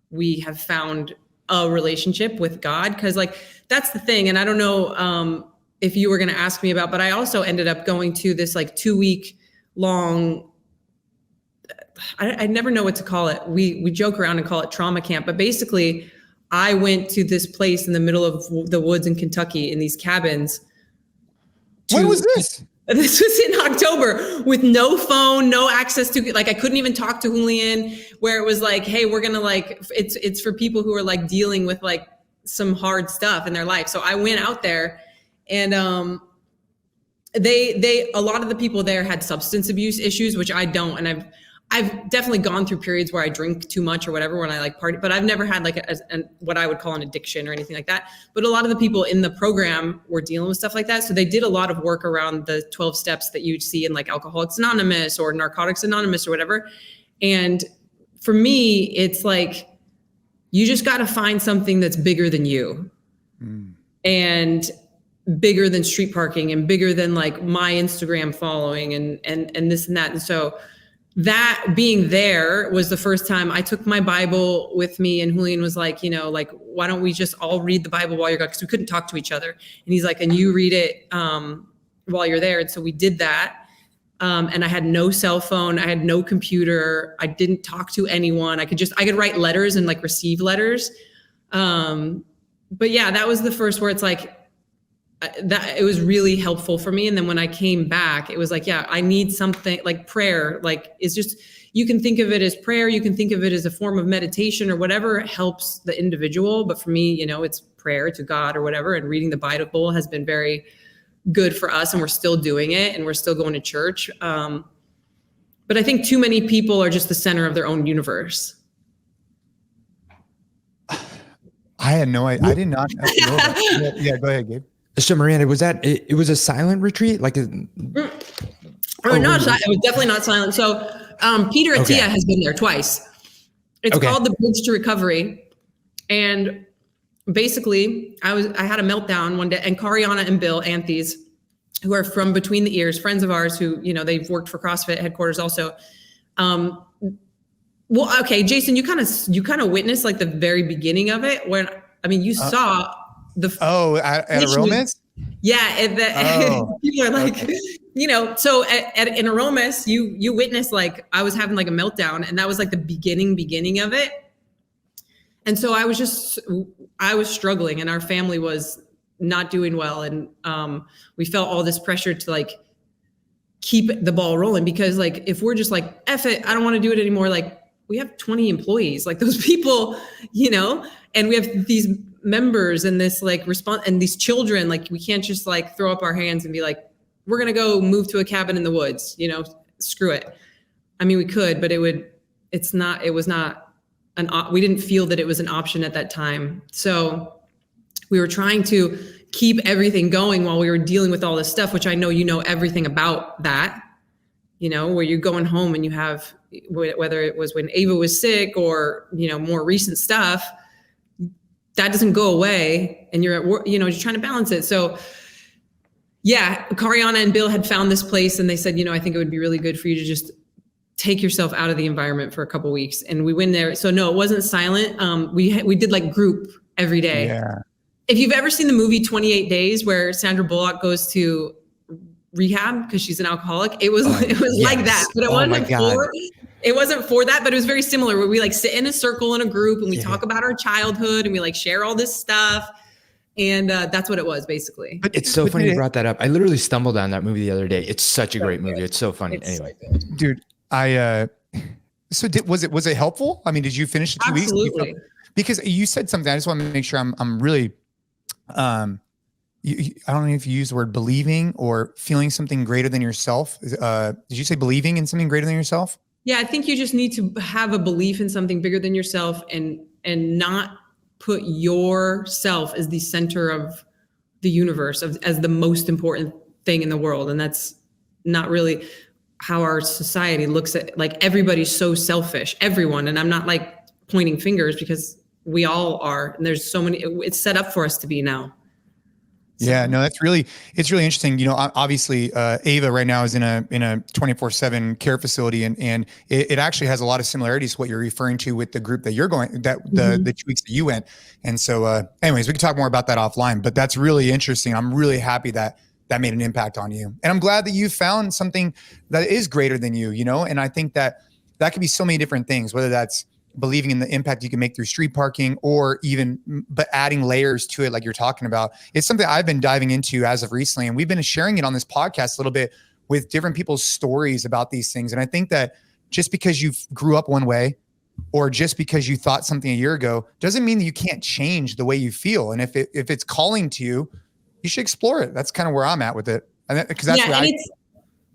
we have found a relationship with God. Cause like, that's the thing. And I don't know if you were going to ask me about, but I also ended up going to this like 2-week long, I never know what to call it. We joke around and call it trauma camp, but basically I went to this place in the middle of the woods in Kentucky in these cabins. When was this? This was in October with no phone, no access to, like, I couldn't even talk to Julian, where it was like, hey, we're going to like, it's for people who are like dealing with like some hard stuff in their life. So I went out there and, a lot of the people there had substance abuse issues, which I don't. And I've definitely gone through periods where I drink too much or whatever when I like party, but I've never had like what I would call an addiction or anything like that. But a lot of the people in the program were dealing with stuff like that. So they did a lot of work around the 12 steps that you'd see in like Alcoholics Anonymous or Narcotics Anonymous or whatever. And for me, it's like, you just got to find something that's bigger than you and bigger than street parking and bigger than like my Instagram following and this and that. And so that being there was the first time I took my Bible with me, and Julian was like, you know, like, why don't we just all read the Bible while you're gone? Because we couldn't talk to each other. And he's like, and you read it while you're there. And so we did that. And I had no cell phone. I had no computer. I didn't talk to anyone. I could write letters and like receive letters. But yeah, that was the first where it's like, that it was really helpful for me. And then when I came back, it was like, yeah, I need something like prayer. Like, it's just, you can think of it as prayer. You can think of it as a form of meditation or whatever helps the individual. But for me, you know, it's prayer to God or whatever. And reading the Bible has been very good for us, and we're still doing it, and we're still going to church. But I think too many people are just the center of their own universe. I had no idea. I did not know that. Yeah, go ahead, Gabe. So Miranda, was that, it was a silent retreat? Like, it was definitely not silent. So Peter Attia has been there twice. It's called the Bridge to Recovery. And basically I had a meltdown one day, and Kariana and Bill Anthes, who are from Between the Ears, friends of ours who, you know, they've worked for CrossFit headquarters also. Well, okay, Jason, you kind of witnessed like the very beginning of it when, I mean, you saw at Aromas? Yeah. People are like, you know, so in Aromas, you witnessed like, I was having like a meltdown, and that was like the beginning of it. And so I was struggling, and our family was not doing well. And we felt all this pressure to like keep the ball rolling, because like, if we're just like, F it, I don't want to do it anymore. Like, we have 20 employees, like those people, you know, and we have these members and this like response and these children, like we can't just like throw up our hands and be like, we're going to go move to a cabin in the woods, you know, screw it. I mean, we could, but we didn't feel that it was an option at that time. So we were trying to keep everything going while we were dealing with all this stuff, which I know, you know, everything about that, you know, where you're going home and you have, whether it was when Ava was sick or, you know, more recent stuff, that doesn't go away, and you're at work, you know, you're trying to balance it. So yeah, Kariana and Bill had found this place, and they said, you know, I think it would be really good for you to just take yourself out of the environment for a couple of weeks. And we went there. So no, it wasn't silent. We did like group every day. Yeah. If you've ever seen the movie 28 Days, where Sandra Bullock goes to rehab because she's an alcoholic, it was like that, but it wasn't for that, but it was very similar, where we like sit in a circle in a group and we talk about our childhood and we like share all this stuff. And that's what it was basically. But it's so funny you brought that up. I literally stumbled on that movie the other day. It's such a great movie. It's so funny. Anyway, dude, was it helpful? I mean, did you finish the 2 weeks? Absolutely. Because you said something, I just want to make sure I'm really, I don't know if you use the word believing or feeling something greater than yourself. Did you say believing in something greater than yourself? Yeah, I think you just need to have a belief in something bigger than yourself, and not put yourself as the center of the universe, as the most important thing in the world. And that's not really how our society looks at, like, everybody's so selfish, everyone. And I'm not like pointing fingers, because we all are. And there's so many, it's set up for us to be now. So. Yeah, no, it's really interesting. Obviously, Ava right now is in a 24/7 care facility, and it actually has a lot of similarities to what you're referring to with the group that you're going, the 2 weeks that you went. And so, anyways, we can talk more about that offline. But that's really interesting. I'm really happy that made an impact on you, and I'm glad that you found something that is greater than you. And I think that could be so many different things, whether that's believing in the impact you can make through street parking, or even, but adding layers to it, like you're talking about. It's something I've been diving into as of recently, and we've been sharing it on this podcast a little bit with different people's stories about these things. And I think that just because you grew up one way, or just because you thought something a year ago, doesn't mean that you can't change the way you feel. And if it's calling to you, you should explore it. That's kind of where I'm at with it. Because that's what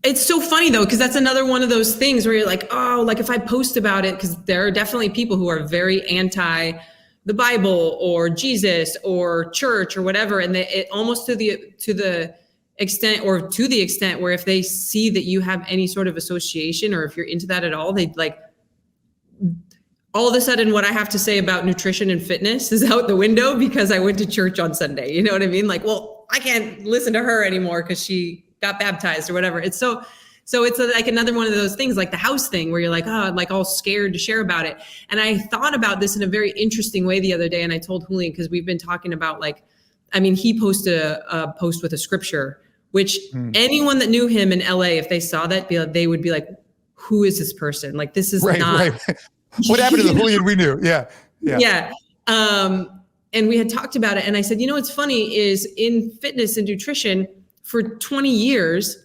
it's so funny though, because that's another one of those things where you're like, oh, like if I post about it, because there are definitely people who are very anti the Bible or Jesus or church or whatever, and it almost to the extent where if they see that you have any sort of association, or if you're into that at all, they like, all of a sudden what I have to say about nutrition and fitness is out the window because I went to church on Sunday. You know what I mean? Like, well, I can't listen to her anymore because she got baptized or whatever. It's so it's like another one of those things, like the house thing, where you're like, oh, like all scared to share about it. And I thought about this in a very interesting way the other day. And I told Julian, because we've been talking about, like, I mean, he posted a post with a scripture, which anyone that knew him in LA, if they saw that, they would be like, who is this person? Like, this is not. Right. What happened to the Julian we knew? Yeah. And we had talked about it. And I said, what's funny is in fitness and nutrition, for 20 years,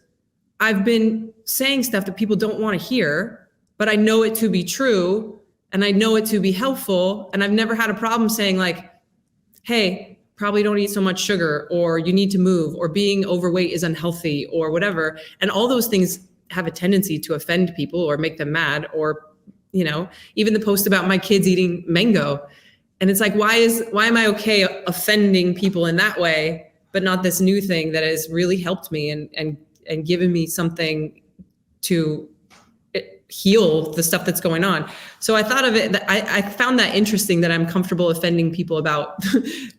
I've been saying stuff that people don't want to hear, but I know it to be true and I know it to be helpful. And I've never had a problem saying, like, hey, probably don't eat so much sugar, or you need to move, or being overweight is unhealthy, or whatever. And all those things have a tendency to offend people or make them mad, or, even the post about my kids eating mango. And it's like, why am I okay offending people in that way, but not this new thing that has really helped me and given me something to heal the stuff that's going on. So I thought of it, I found that interesting, that I'm comfortable offending people about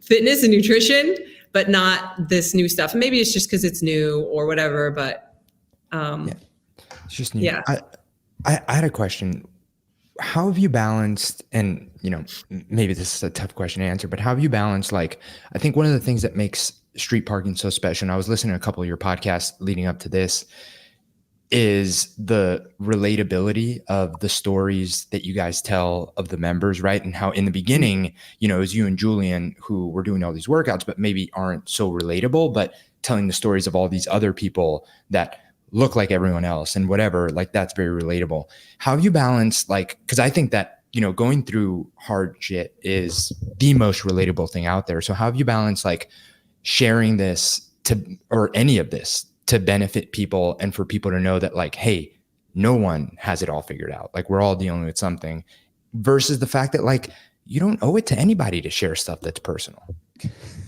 fitness and nutrition, but not this new stuff. And maybe it's just because it's new or whatever, but it's just new. Yeah. I had a question. How have you balanced, and maybe this is a tough question to answer, but how have you balanced, like, I think one of the things that makes street parking so special, and I was listening to a couple of your podcasts leading up to this, is the relatability of the stories that you guys tell of the members, right? And how in the beginning, it was you and Julian who were doing all these workouts, but maybe aren't so relatable, but telling the stories of all these other people that look like everyone else and whatever, like, that's very relatable. How have you balanced, like, because I think that, going through hard shit is the most relatable thing out there. So how have you balanced, like, sharing this or any of this to benefit people, and for people to know that, like, hey, no one has it all figured out. Like, we're all dealing with something, versus the fact that, like, you don't owe it to anybody to share stuff that's personal.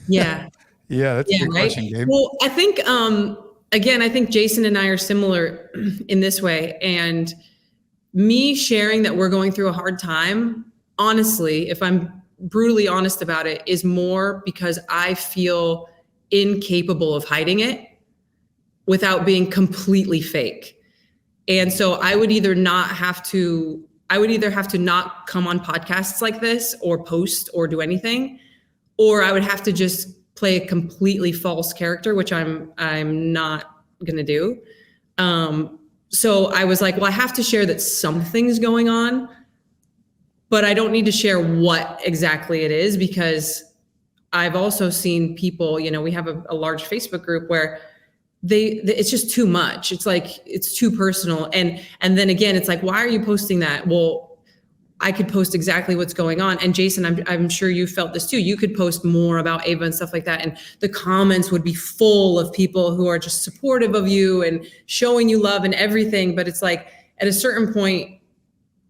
Yeah. Yeah. That's a good question, Gabe. Well, I think, again, I think Jason and I are similar in this way. And me sharing that we're going through a hard time, honestly, if I'm brutally honest about it, is more because I feel incapable of hiding it without being completely fake. And so I would either have to not come on podcasts like this or post or do anything, or I would have to just play a completely false character, which I'm not going to do. So I was like, well, I have to share that something's going on, but I don't need to share what exactly it is, because I've also seen people, we have a large Facebook group where it's just too much. It's like, it's too personal. And then again, it's like, why are you posting that? Well, I could post exactly what's going on. And Jason, I'm sure you felt this too. You could post more about Ava and stuff like that, and the comments would be full of people who are just supportive of you and showing you love and everything. But it's like, at a certain point,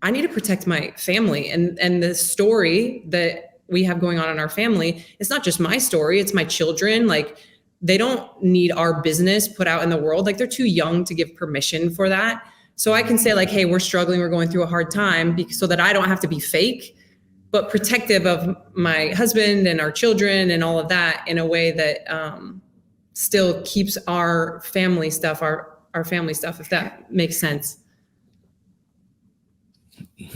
I need to protect my family and the story that we have going on in our family. It's not just my story, it's my children. Like, they don't need our business put out in the world. Like, they're too young to give permission for that. So I can say, like, hey, we're struggling, we're going through a hard time, so that I don't have to be fake, but protective of my husband and our children and all of that, in a way that still keeps our family stuff, if that makes sense.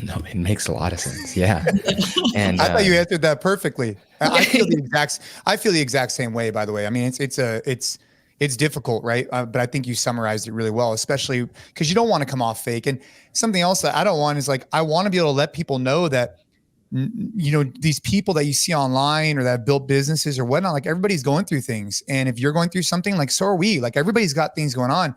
No, it makes a lot of sense. Yeah. And I thought you answered that perfectly. I feel the exact same way, by the way. I mean, it's difficult, right? But I think you summarized it really well, especially because you don't want to come off fake. And something else that I don't want is like, I want to be able to let people know that, you know, these people that you see online or that have built businesses or whatnot, like everybody's going through things. And if you're going through something, like, so are we. Like, everybody's got things going on.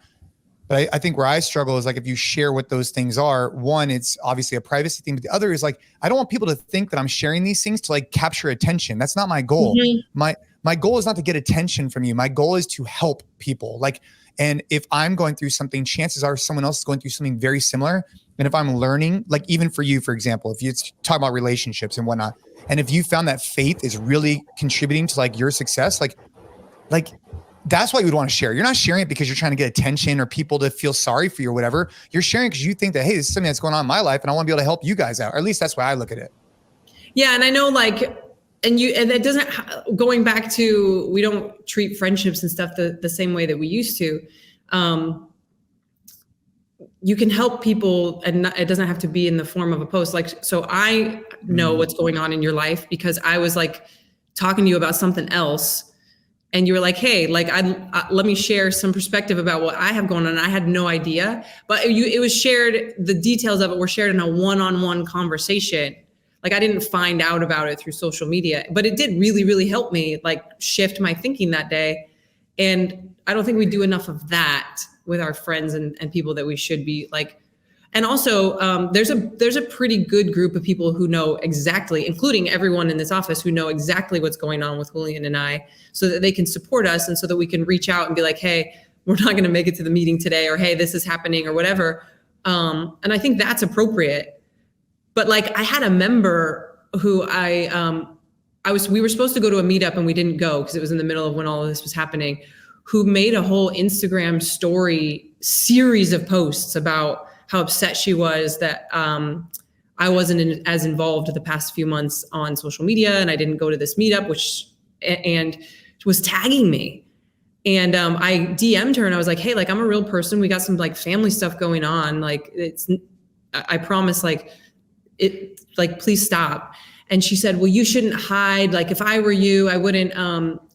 But I think where I struggle is like, if you share what those things are, one, it's obviously a privacy thing, but the other is like, I don't want people to think that I'm sharing these things to like capture attention. That's not my goal. Mm-hmm. My goal is not to get attention from you. My goal is to help people. Like, and if I'm going through something, chances are someone else is going through something very similar. And if I'm learning, like even for you, for example, if you talk about relationships and whatnot, and if you found that faith is really contributing to like your success, like that's why you would want to share. You're not sharing it because you're trying to get attention or people to feel sorry for you or whatever. You're sharing because you think that, hey, this is something that's going on in my life and I want to be able to help you guys out. Or at least that's why I look at it. Yeah. And I know like, and that doesn't, going back to, we don't treat friendships and stuff the same way that we used to. You can help people and it doesn't have to be in the form of a post. Like, so I know what's going on in your life because I was like talking to you about something else. And you were like, hey, like, let me share some perspective about what I have going on. I had no idea, but it was shared. The details of it were shared in a one-on-one conversation. Like, I didn't find out about it through social media, but it did really, really help me like shift my thinking that day. And I don't think we do enough of that with our friends and people that we should be like. And also, there's a pretty good group of people who know exactly, including everyone in this office, who know exactly what's going on with Julian and I, so that they can support us and so that we can reach out and be like, hey, we're not going to make it to the meeting today, or hey, this is happening, or whatever. And I think that's appropriate. But like, I had a member who we were supposed to go to a meetup and we didn't go because it was in the middle of when all of this was happening, who made a whole Instagram story series of posts about how upset she was that I wasn't as involved the past few months on social media and I didn't go to this meetup, and was tagging me. And I DM'd her and I was like, hey, like, I'm a real person. We got some like family stuff going on. Like, I promise, like, please stop. And she said, well, you shouldn't hide. Like, if I were you, I wouldn't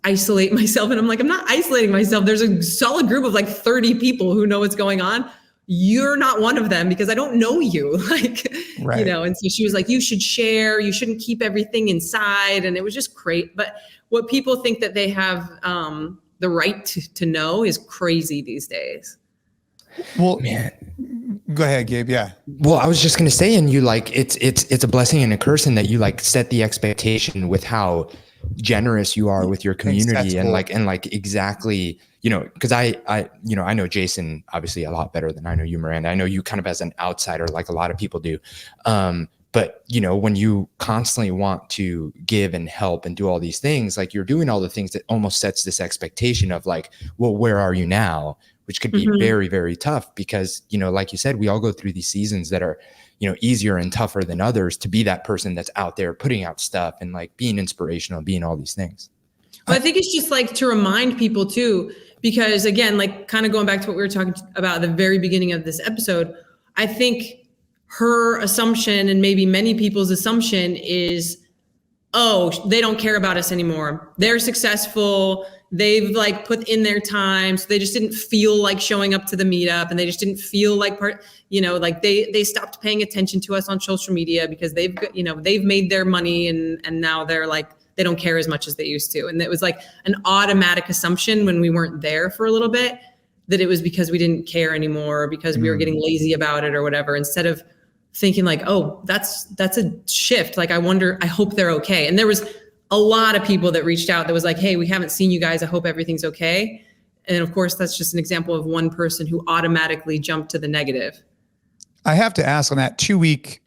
isolate myself. And I'm like, I'm not isolating myself. There's a solid group of like 30 people who know what's going on. You're not one of them because I don't know you. Like, right. You know, and so she was like, you should share, you shouldn't keep everything inside. And it was just great. But what people think that they have the right to know is crazy these days. Well, man, go ahead, Gabe. Yeah. Well, I was just going to say, and you like, it's a blessing and a curse in that you like set the expectation with how generous you are with your community and like exactly, you know, because I know Jason obviously a lot better than I know you, Miranda. I know you kind of as an outsider, like a lot of people do. But you know, when you constantly want to give and help and do all these things, like you're doing all the things that almost sets this expectation of like, well, where are you now? Which could be very, very tough because, you know, like you said, we all go through these seasons that are, you know, easier and tougher than others to be that person that's out there putting out stuff and like being inspirational, being all these things. Well, I think it's just like to remind people too, because again, like kind of going back to what we were talking about at the very beginning of this episode, I think her assumption and maybe many people's assumption is, oh, they don't care about us anymore. They're successful. They've like put in their time. So they just didn't feel like showing up to the meetup and they just didn't feel like like they stopped paying attention to us on social media because they've made their money and now they're like, they don't care as much as they used to. And it was like an automatic assumption when we weren't there for a little bit that it was because we didn't care anymore or because we were getting lazy about it or whatever, instead of thinking like, oh, that's a shift. Like, I hope they're okay. And there was a lot of people that reached out that was like, hey, we haven't seen you guys. I hope everything's okay. And of course, that's just an example of one person who automatically jumped to the negative. I have to ask on that 2-week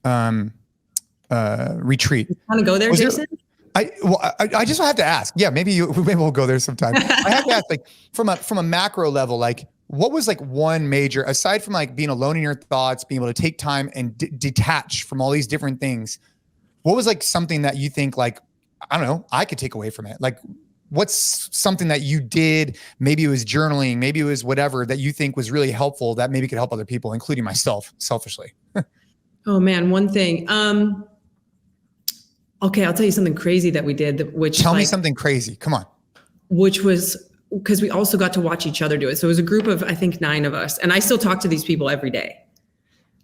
retreat. You want to go there, Jason? I just have to ask. Yeah, maybe we'll go there sometime. I have to ask, like, from a macro level, like, what was like one major, aside from like being alone in your thoughts, being able to take time and detach from all these different things, what was like something that you think like, I don't know, I could take away from it? Like, what's something that you did? Maybe it was journaling, maybe it was whatever that you think was really helpful that maybe could help other people, including myself, selfishly. Oh man, one thing. Okay, I'll tell you something crazy that we did, Tell me something crazy. Come on. Which was because we also got to watch each other do it. So it was a group of, I think, 9 of us. And I still talk to these people every day.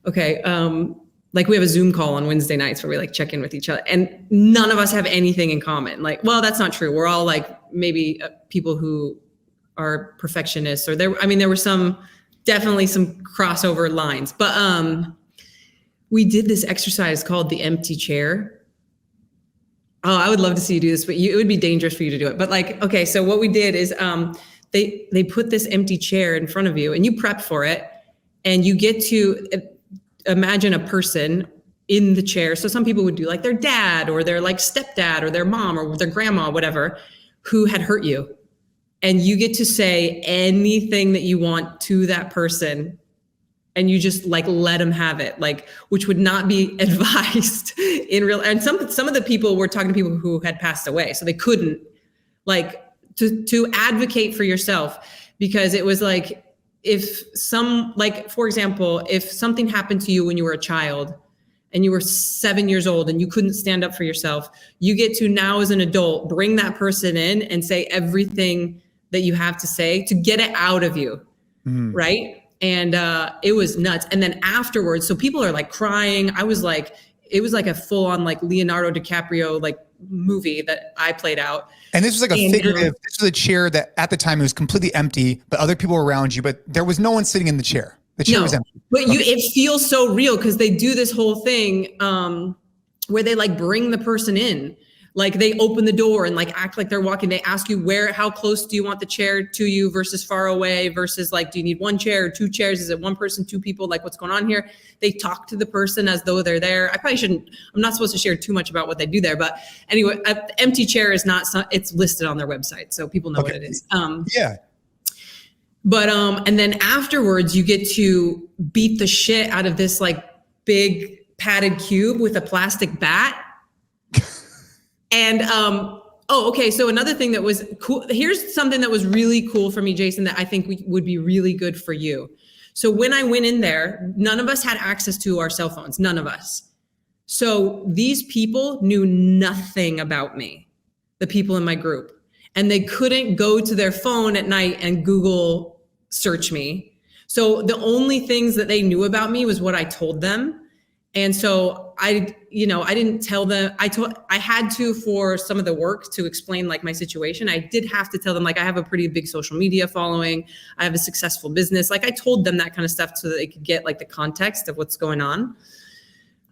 Okay. Like we have a Zoom call on Wednesday nights where we like check in with each other, and none of us have anything in common. Like, well, that's not true. We're all like maybe people who are perfectionists, or there were definitely some crossover lines, but we did this exercise called the empty chair. Oh, I would love to see you do this, but it would be dangerous for you to do it. But like, okay, so what we did is they put this empty chair in front of you and you prep for it, and you get to imagine a person in the chair. So some people would do like their dad or their like stepdad or their mom or their grandma, whatever, who had hurt you. And you get to say anything that you want to that person. And you just like let them have it, like, which would not be advised in real. And some of the people were talking to people who had passed away, so they couldn't like to advocate for yourself, because it was like, for example, if something happened to you when you were a child and you were 7 years old and you couldn't stand up for yourself, you get to now as an adult, bring that person in and say everything that you have to say to get it out of you. Right. And it was nuts. And then afterwards, so people are like crying. It was like a full on like Leonardo DiCaprio, like movie that I played out. And this was like a figurative, this was a chair that at the time it was completely empty, but other people were around you, but there was no one sitting in the chair. The chair was empty. But it feels so real because they do this whole thing where they like bring the person in. Like they open the door and like act like they're walking. They ask you how close do you want the chair to you versus far away versus like, do you need one chair or 2 chairs? Is it 1 person, 2 people? Like what's going on here? They talk to the person as though they're there. I'm not supposed to share too much about what they do there, but anyway, empty chair is it's listed on their website. So people know what it is. Yeah. But, and then afterwards you get to beat the shit out of this like big padded cube with a plastic bat. And, okay. So another thing that was cool, here's something that was really cool for me, Jason, that I think would be really good for you. So when I went in there, none of us had access to our cell phones, none of us. So these people knew nothing about me, the people in my group, and they couldn't go to their phone at night and Google search me. So the only things that they knew about me was what I told them. And so I didn't tell them, I had to, for some of the work to explain like my situation, I did have to tell them like, I have a pretty big social media following. I have a successful business. Like I told them that kind of stuff so that they could get like the context of what's going on.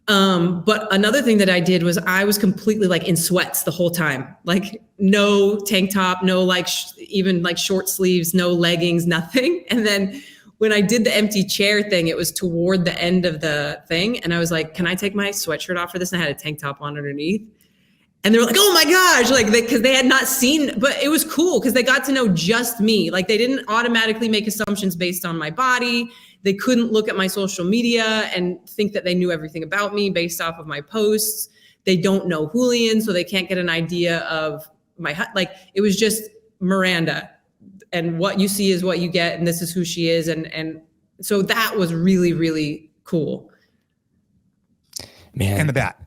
But another thing that I did was I was completely like in sweats the whole time, like no tank top, no like even like short sleeves, no leggings, nothing. And then when I did the empty chair thing, it was toward the end of the thing. And I was like, can I take my sweatshirt off for this? And I had a tank top on underneath. And they were like, oh my gosh, like because they had not seen, but it was cool because they got to know just me. Like they didn't automatically make assumptions based on my body. They couldn't look at my social media and think that they knew everything about me based off of my posts. They don't know Julian, so they can't get an idea of like it was just Miranda. And what you see is what you get, and this is who she is. And so that was really, really cool. Man. And the bat.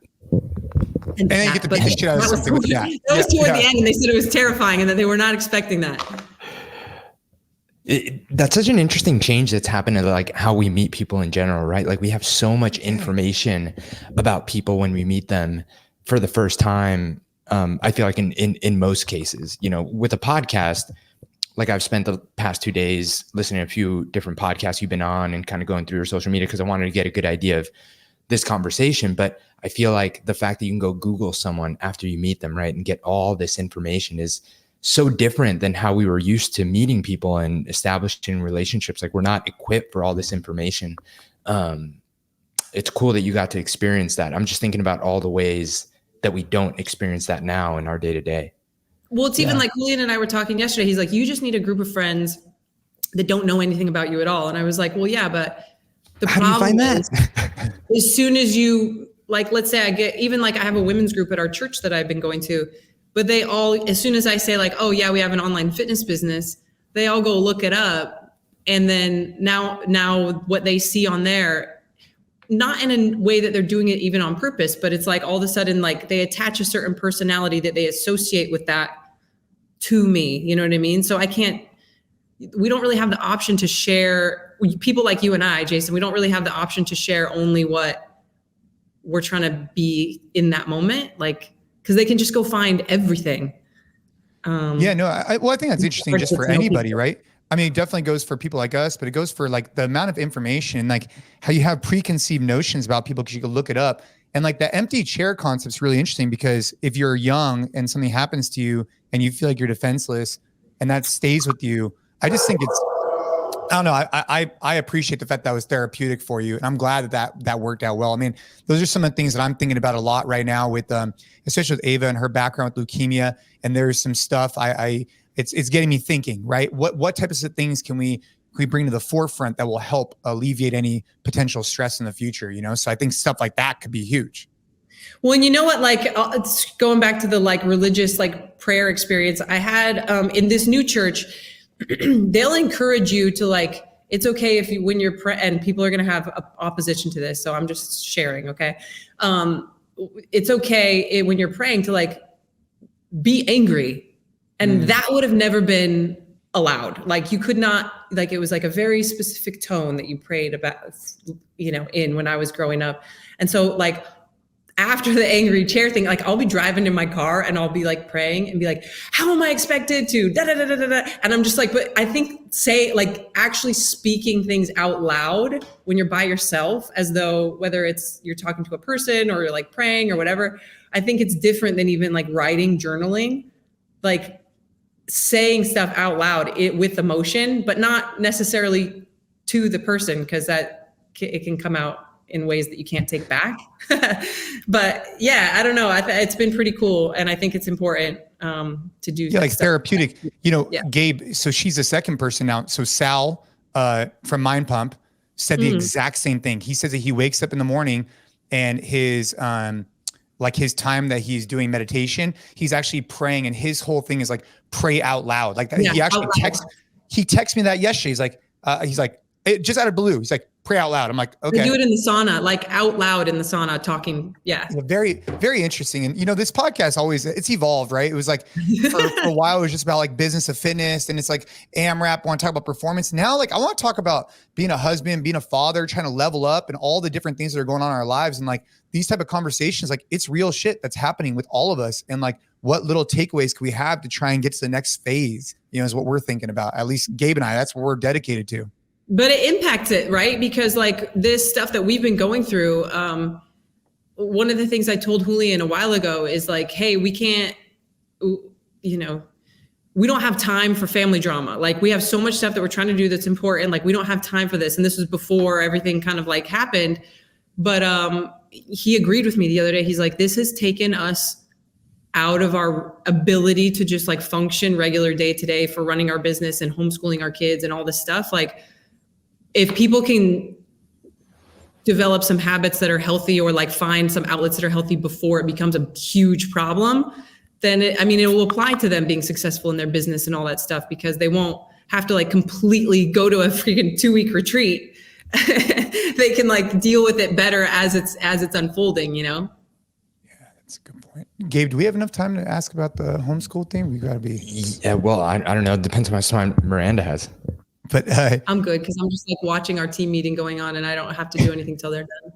And then you get to beat the shit out of something with the bat. That was toward the end, and they said it was terrifying and that they were not expecting that. That's such an interesting change that's happened to like how we meet people in general, right? Like we have so much information about people when we meet them for the first time. I feel like in most cases, with a podcast, like I've spent the past 2 days listening to a few different podcasts you've been on and kind of going through your social media because I wanted to get a good idea of this conversation. But I feel like the fact that you can go Google someone after you meet them, right, and get all this information is so different than how we were used to meeting people and establishing relationships. Like we're not equipped for all this information. It's cool that you got to experience that. I'm just thinking about all the ways that we don't experience that now in our day to day. Well, it's even like Julian and I were talking yesterday. He's like, you just need a group of friends that don't know anything about you at all. And I was like, well, yeah, but the problem is as soon as you, like, let's say I have a women's group at our church that I've been going to. but they all, as soon as I say like, oh yeah, we have an online fitness business, they all go look it up. And then now what they see on there, not in a way that they're doing it even on purpose, but it's like all of a sudden, like they attach a certain personality that they associate with that to me. You know what I mean? So we don't really have the option to share, people like you and I, Jason, we don't really have the option to share only what we're trying to be in that moment. Like, cause they can just go find everything. I think that's interesting just for anybody, right? I mean, it definitely goes for people like us, but it goes for like the amount of information, like how you have preconceived notions about people because you can look it up. And like the empty chair concept is really interesting because if you're young and something happens to you and you feel like you're defenseless and that stays with you, I just think I don't know. I appreciate the fact that was therapeutic for you. And I'm glad that worked out well. I mean, those are some of the things that I'm thinking about a lot right now with, especially with Ava and her background with leukemia. And there's some stuff it's getting me thinking, right? What types of things can we bring to the forefront that will help alleviate any potential stress in the future? You know? So I think stuff like that could be huge. Well, and you know what, like it's going back to the like religious, like prayer experience I had in this new church, they'll encourage you to like, it's okay if you, when you're and people are going to have opposition to this. So I'm just sharing. Okay. It's okay when you're praying to like be angry. And that would have never been allowed. Like you could not, like, it was like a very specific tone that you prayed about, in when I was growing up. And so like, after the angry chair thing, like I'll be driving in my car and I'll be like praying and be like, how am I expected to da da da da da? And I'm just like, but I think actually speaking things out loud when you're by yourself, as though whether it's you're talking to a person or you're like praying or whatever, I think it's different than even like writing, journaling, like saying stuff out loud with emotion, but not necessarily to the person, because it can come out in ways that you can't take back. But yeah, I don't know. It's been pretty cool. And I think it's important to do. Yeah, like therapeutic, Gabe, so she's the second person now. So Sal from Mind Pump said the exact same thing. He says that he wakes up in the morning and his time that he's doing meditation, he's actually praying, and his whole thing is like pray out loud. Like that. He actually texted me that yesterday. He's like, just out of blue. He's like, pray out loud. I'm like, okay. They do it in the sauna, like out loud in the sauna talking. Yeah. Very, very interesting. And this podcast it's evolved, right? It was like for a while, it was just about like business of fitness, and it's like AMRAP, want to talk about performance. Now, like I want to talk about being a husband, being a father, trying to level up, and all the different things that are going on in our lives. And like these type of conversations, like it's real shit that's happening with all of us. And like, what little takeaways can we have to try and get to the next phase, is what we're thinking about. At least Gabe and I, that's what we're dedicated to. But it impacts it, right? Because like this stuff that we've been going through, one of the things I told Julian a while ago is like, hey, we can't, we don't have time for family drama. Like we have so much stuff that we're trying to do that's important. Like we don't have time for this. And this was before everything kind of like happened. But he agreed with me the other day. He's like, this has taken us out of our ability to just like function regular day to day for running our business and homeschooling our kids and all this stuff. Like, if people can develop some habits that are healthy, or like find some outlets that are healthy before it becomes a huge problem, then it will apply to them being successful in their business and all that stuff, because they won't have to like completely go to a freaking 2-week retreat. They can like deal with it better as it's unfolding, Yeah, that's a good point. Gabe, do we have enough time to ask about the homeschool thing? We gotta be. Yeah, well, I don't know. It depends on how much time Miranda has. But I'm good, because I'm just like watching our team meeting going on, and I don't have to do anything till they're done.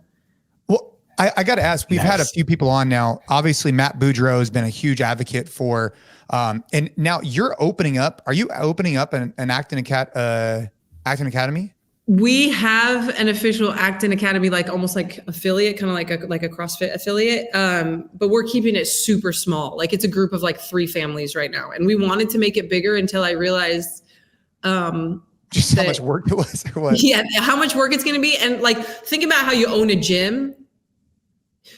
Well, I got to ask, we've had a few people on now. Obviously, Matt Boudreau has been a huge advocate for, and now you're opening up. Are you opening up an Acton Academy? We have an official Acton Academy, like almost like affiliate, kind of like a CrossFit affiliate. But we're keeping it super small. Like it's a group of like 3 families right now, and we wanted to make it bigger until I realized. Just how much work it was, or what? Yeah, how much work it's going to be. And like, think about how you own a gym.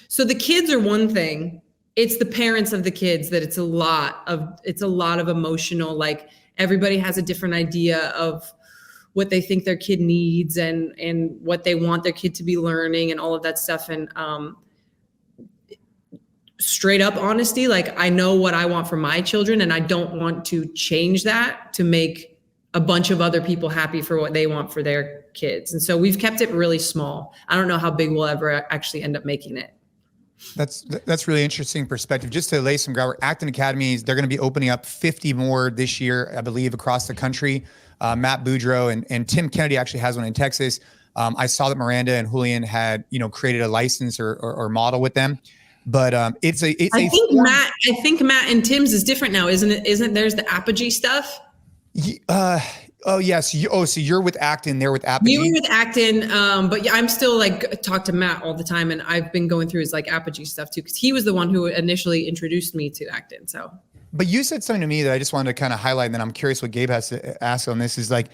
So the kids are one thing. It's the parents of the kids that it's a lot of emotional, like everybody has a different idea of what they think their kid needs and what they want their kid to be learning and all of that stuff. And straight up honesty. Like, I know what I want for my children, and I don't want to change that to make a bunch of other people happy for what they want for their kids. And so we've kept it really small. I don't know how big we'll ever actually end up making it. That's really interesting perspective. Just to lay some groundwork, Acton Academy, they're going to be opening up 50 more this year, I believe, across the country. Matt Boudreau and Tim Kennedy actually has one in Texas. I saw that Miranda and Julian had, created a license or model with them. But I think Matt and Tim's is different now, isn't it? Isn't there's the Apogee stuff? Oh yes. So you're with Acton, they're with Apogee. We were with Acton, but yeah, I'm still like talk to Matt all the time, and I've been going through his like Apogee stuff too, because he was the one who initially introduced me to Acton. So. But you said something to me that I just wanted to kind of highlight, and then I'm curious what Gabe has to ask on this. Is like,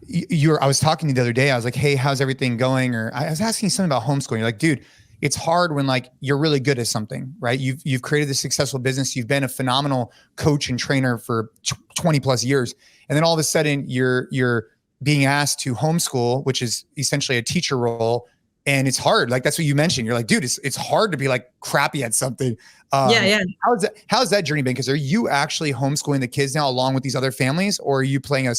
I was talking to you the other day. I was like, hey, how's everything going? Or I was asking you something about homeschooling. You're like, dude, it's hard when like you're really good at something, right? You've created this successful business. You've been a phenomenal coach and trainer for 20 plus years. And then all of a sudden you're being asked to homeschool, which is essentially a teacher role. And it's hard. Like, that's what you mentioned. You're like, dude, it's hard to be like crappy at something. Yeah. How's that journey been? Because are you actually homeschooling the kids now along with these other families, or are you playing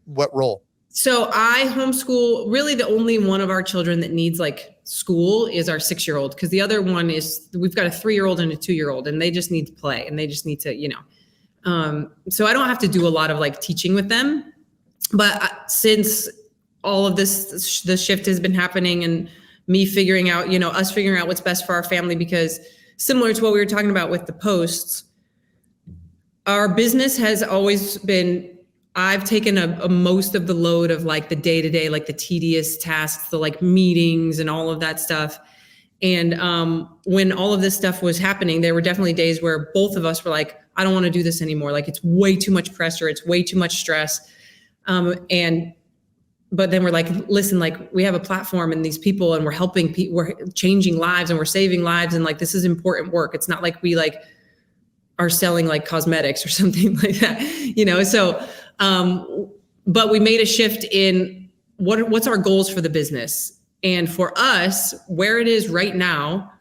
what role? So I homeschool. Really, the only one of our children that needs like school is our 6-year-old, because the other one is, we've got a 3-year-old and a 2-year-old, and they just need to play, and they just need to, so I don't have to do a lot of like teaching with them. But since all of this, the shift has been happening, and me figuring out, us figuring out what's best for our family, because similar to what we were talking about with the posts, our business has always been, I've taken a most of the load of like the day-to-day, like the tedious tasks, the like meetings and all of that stuff. And when all of this stuff was happening, there were definitely days where both of us were like, I don't want to do this anymore. Like, it's way too much pressure. It's way too much stress. But then we're like, listen, like, we have a platform and these people, and we're helping people, we're changing lives and we're saving lives. And like, this is important work. It's not like we like are selling like cosmetics or something like that, So, but we made a shift in what's our goals for the business. And for us, where it is right now,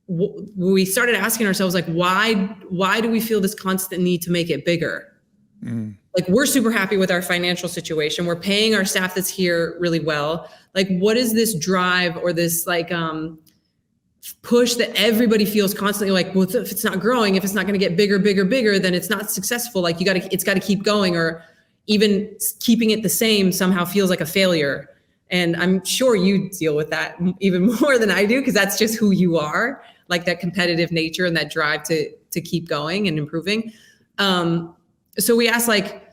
we started asking ourselves, like, why do we feel this constant need to make it bigger? Like, we're super happy with our financial situation. We're paying our staff that's here really well. Like, what is this drive or this like push that everybody feels constantly like, well, if it's not growing, if it's not going to get bigger, then it's not successful. Like, it's got to keep going, or even keeping it the same somehow feels like a failure. And I'm sure you deal with that even more than I do, because that's just who you are, like that competitive nature and that drive to keep going and improving. So we asked, like,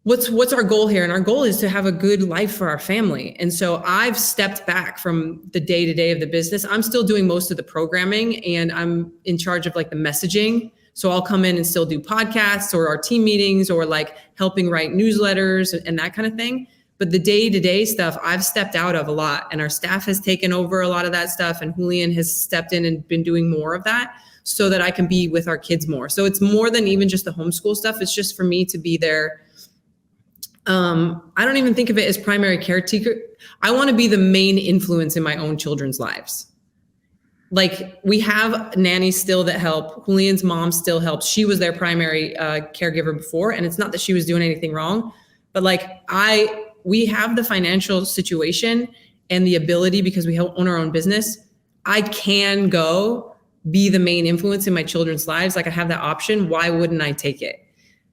what's our goal here? And our goal is to have a good life for our family. And so I've stepped back from the day-to-day of the business. I'm still doing most of the programming, and I'm in charge of like the messaging. So I'll come in and still do podcasts or our team meetings, or like helping write newsletters and that kind of thing. But the day-to-day stuff, I've stepped out of a lot, and our staff has taken over a lot of that stuff. And Julian has stepped in and been doing more of that, so that I can be with our kids more. So it's more than even just the homeschool stuff. It's just for me to be there. I don't even think of it as primary caretaker. I want to be the main influence in my own children's lives. Like, we have nannies still that help. Julian's mom still helps. She was their primary caregiver before. And it's not that she was doing anything wrong, but like we have the financial situation and the ability, because we own our own business. I can go be the main influence in my children's lives. Like, I have that option. Why wouldn't I take it?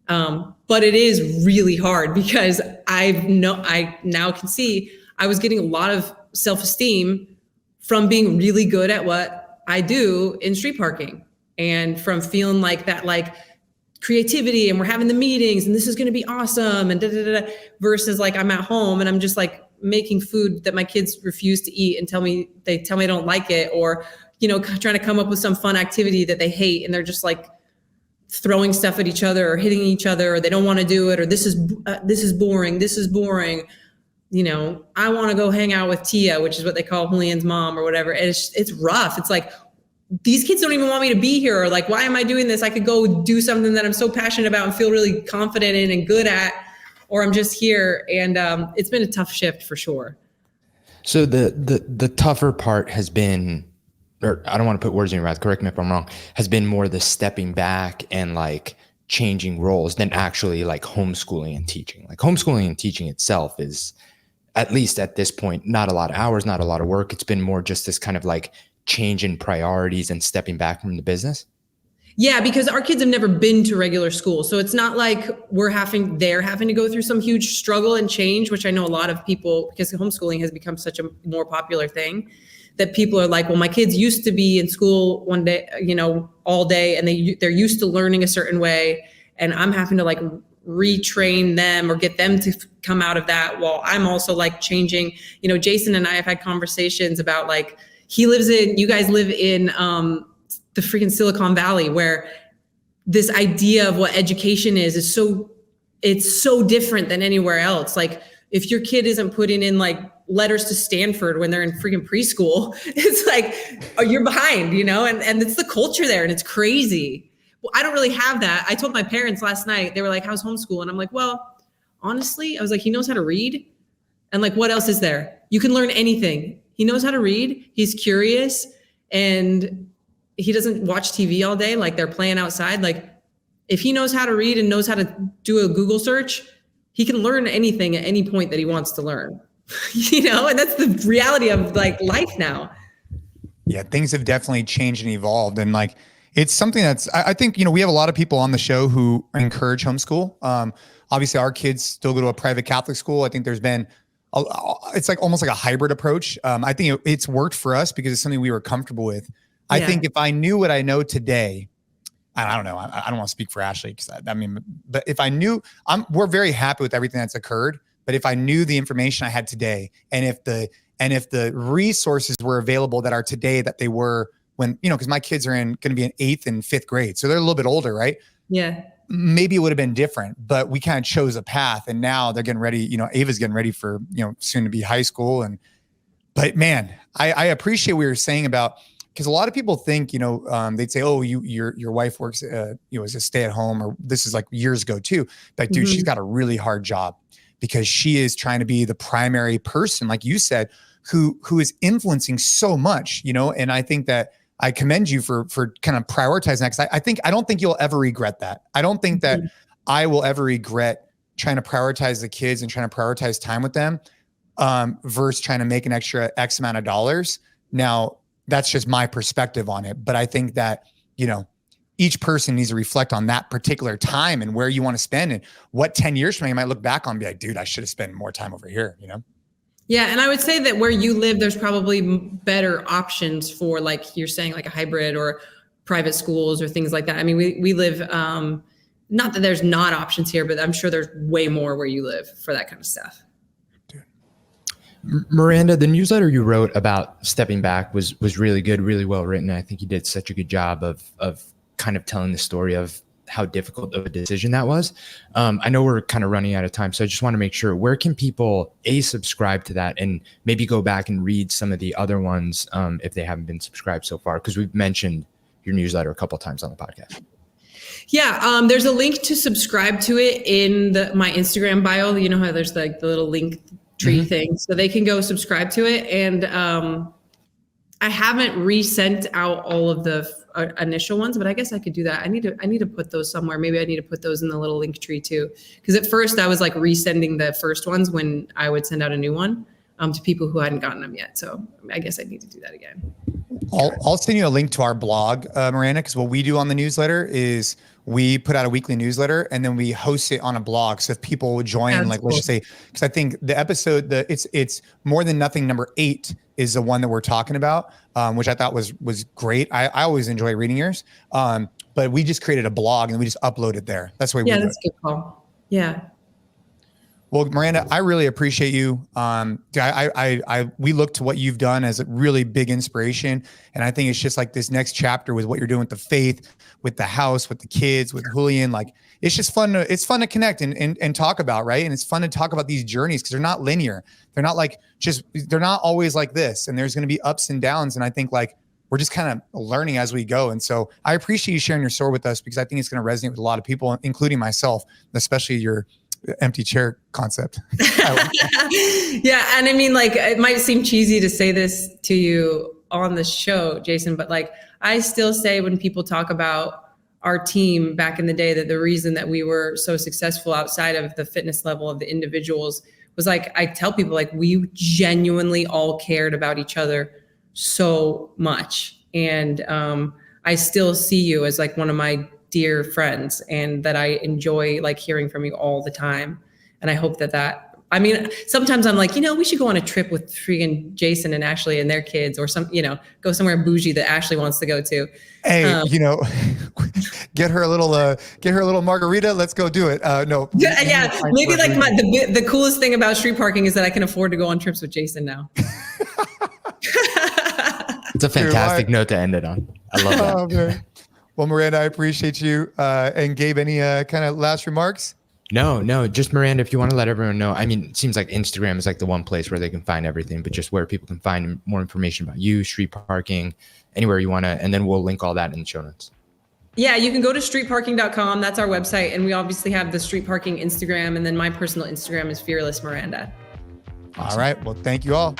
But it is really hard, because I now can see I was getting a lot of self-esteem from being really good at what I do in street parking, and from feeling like that, like creativity, and we're having the meetings and this is going to be awesome, and versus like I'm at home and I'm just like making food that my kids refuse to eat and they tell me I don't like it, or, trying to come up with some fun activity that they hate, and they're just like throwing stuff at each other or hitting each other, or they don't want to do it, or this is boring. I want to go hang out with Tia, which is what they call Julian's mom or whatever. And it's rough. It's like, these kids don't even want me to be here. Or like, why am I doing this? I could go do something that I'm so passionate about and feel really confident in and good at, or I'm just here. And it's been a tough shift for sure. So the tougher part has been, or I don't want to put words in your mouth, correct me if I'm wrong, has been more the stepping back and like changing roles than actually like homeschooling and teaching. Like homeschooling and teaching itself is, at least at this point, not a lot of hours, not a lot of work. It's been more just this kind of like change in priorities and stepping back from the business. Yeah, because our kids have never been to regular school. So it's not like they're having to go through some huge struggle and change, which I know a lot of people, because homeschooling has become such a more popular thing, that people are like, well, my kids used to be in school one day, all day, and they're used to learning a certain way. And I'm having to like retrain them or get them to come out of that while I'm also like changing. Jason and I have had conversations about like, you guys live in, the freaking Silicon Valley, where this idea of what education is so different than anywhere else. Like if your kid isn't putting in like letters to Stanford when they're in freaking preschool, it's like, oh, you're behind, and it's the culture there and it's crazy. Well, I don't really have that. I told my parents last night, they were like, how's homeschool? And I'm like, well, honestly, I was like, he knows how to read. And like, what else is there? You can learn anything. He knows how to read. He's curious, and he doesn't watch TV all day. Like they're playing outside. Like if he knows how to read and knows how to do a Google search, he can learn anything at any point that he wants to learn, and that's the reality of like life now. Yeah. Things have definitely changed and evolved. And like, it's something that's, I think, we have a lot of people on the show who encourage homeschool. Obviously our kids still go to a private Catholic school. I think there's been, it's like almost like a hybrid approach. I think it's worked for us because it's something we were comfortable with. I think if I knew what I know today, and I don't know, I don't want to speak for Ashley because but if I knew, we're very happy with everything that's occurred. But if I knew the information I had today, and if the resources were available that are today that they were when, because my kids are going to be in 8th and 5th grade, so they're a little bit older, right? Yeah. Maybe it would have been different, but we kind of chose a path, and now they're getting ready. Ava's getting ready for soon to be high school, but man, I appreciate what you're saying about. Because a lot of people think, they'd say, oh, your wife works, as a stay at home, or this is like years ago too. But dude, she's got a really hard job because she is trying to be the primary person, like you said, who is influencing so much, and I think that I commend you for kind of prioritizing that. Because I don't think you'll ever regret that. I don't think that I will ever regret trying to prioritize the kids and trying to prioritize time with them versus trying to make an extra X amount of dollars. Now, that's just my perspective on it. But I think that, each person needs to reflect on that particular time and where you want to spend, and what 10 years from now you might look back on and be like, dude, I should have spent more time over here, Yeah. And I would say that where you live, there's probably better options for, like you're saying, like a hybrid or private schools or things like that. I mean, we live, not that there's not options here, but I'm sure there's way more where you live for that kind of stuff. Miranda, the newsletter you wrote about stepping back was really good, really well written. I think you did such a good job of kind of telling the story of how difficult of a decision that was. I know we're kind of running out of time, so I just want to make sure, where can people subscribe to that and maybe go back and read some of the other ones if they haven't been subscribed so far? Because we've mentioned your newsletter a couple of times on the podcast. Yeah, there's a link to subscribe to it in my Instagram bio. You know how there's like the little link tree thing, so they can go subscribe to it. And I haven't resent out all of the initial ones, but I guess I could do that. I need to put those somewhere. Maybe I need to put those in the little link tree too, because at first I was like resending the first ones when I would send out a new one to people who hadn't gotten them yet. So I guess I need to do that again. I'll send you a link to our blog, Miranda, because what we do on the newsletter is we put out a weekly newsletter and then we host it on a blog. So if people would join, let's just say, because I think the episode, it's More Than Nothing number 8 is the one that we're talking about, which I thought was great. I always enjoy reading yours, but we just created a blog and we just upload it there. That's the way we do it. Yeah, that's a good call. Yeah. Well, Miranda, I really appreciate you. We look to what you've done as a really big inspiration. And I think it's just like this next chapter with what you're doing with the faith, with the house, with the kids, with Julian. Like, it's just fun. It's fun to connect and talk about, right? And it's fun to talk about these journeys because they're not linear. They're not like they're not always like this. And there's going to be ups and downs. And I think like we're just kind of learning as we go. And so I appreciate you sharing your story with us because I think it's going to resonate with a lot of people, including myself, especially your empty chair concept. Yeah. And I mean, like, it might seem cheesy to say this to you, on the show, Jason, but like, I still say when people talk about our team back in the day, that the reason that we were so successful outside of the fitness level of the individuals was like, I tell people, like, we genuinely all cared about each other so much. And I still see you as like one of my dear friends, and that I enjoy like hearing from you all the time. And I hope I mean, sometimes I'm like, we should go on a trip with freaking Jason and Ashley and their kids, or go somewhere bougie that Ashley wants to go to. Hey, get her a little margarita. Let's go do it. No. Yeah. Maybe like the coolest thing about street parking is that I can afford to go on trips with Jason now. It's a fantastic note to end it on. I love that. Oh, man. Well, Miranda, I appreciate you. And Gabe, any kind of last remarks? No, just Miranda, if you want to let everyone know, I mean, it seems like Instagram is like the one place where they can find everything, but just where people can find more information about you, street parking, anywhere you want to, and then we'll link all that in the show notes. Yeah, you can go to streetparking.com. That's our website. And we obviously have the Street Parking Instagram. And then my personal Instagram is Fearless Miranda. Awesome. All right. Well, thank you all.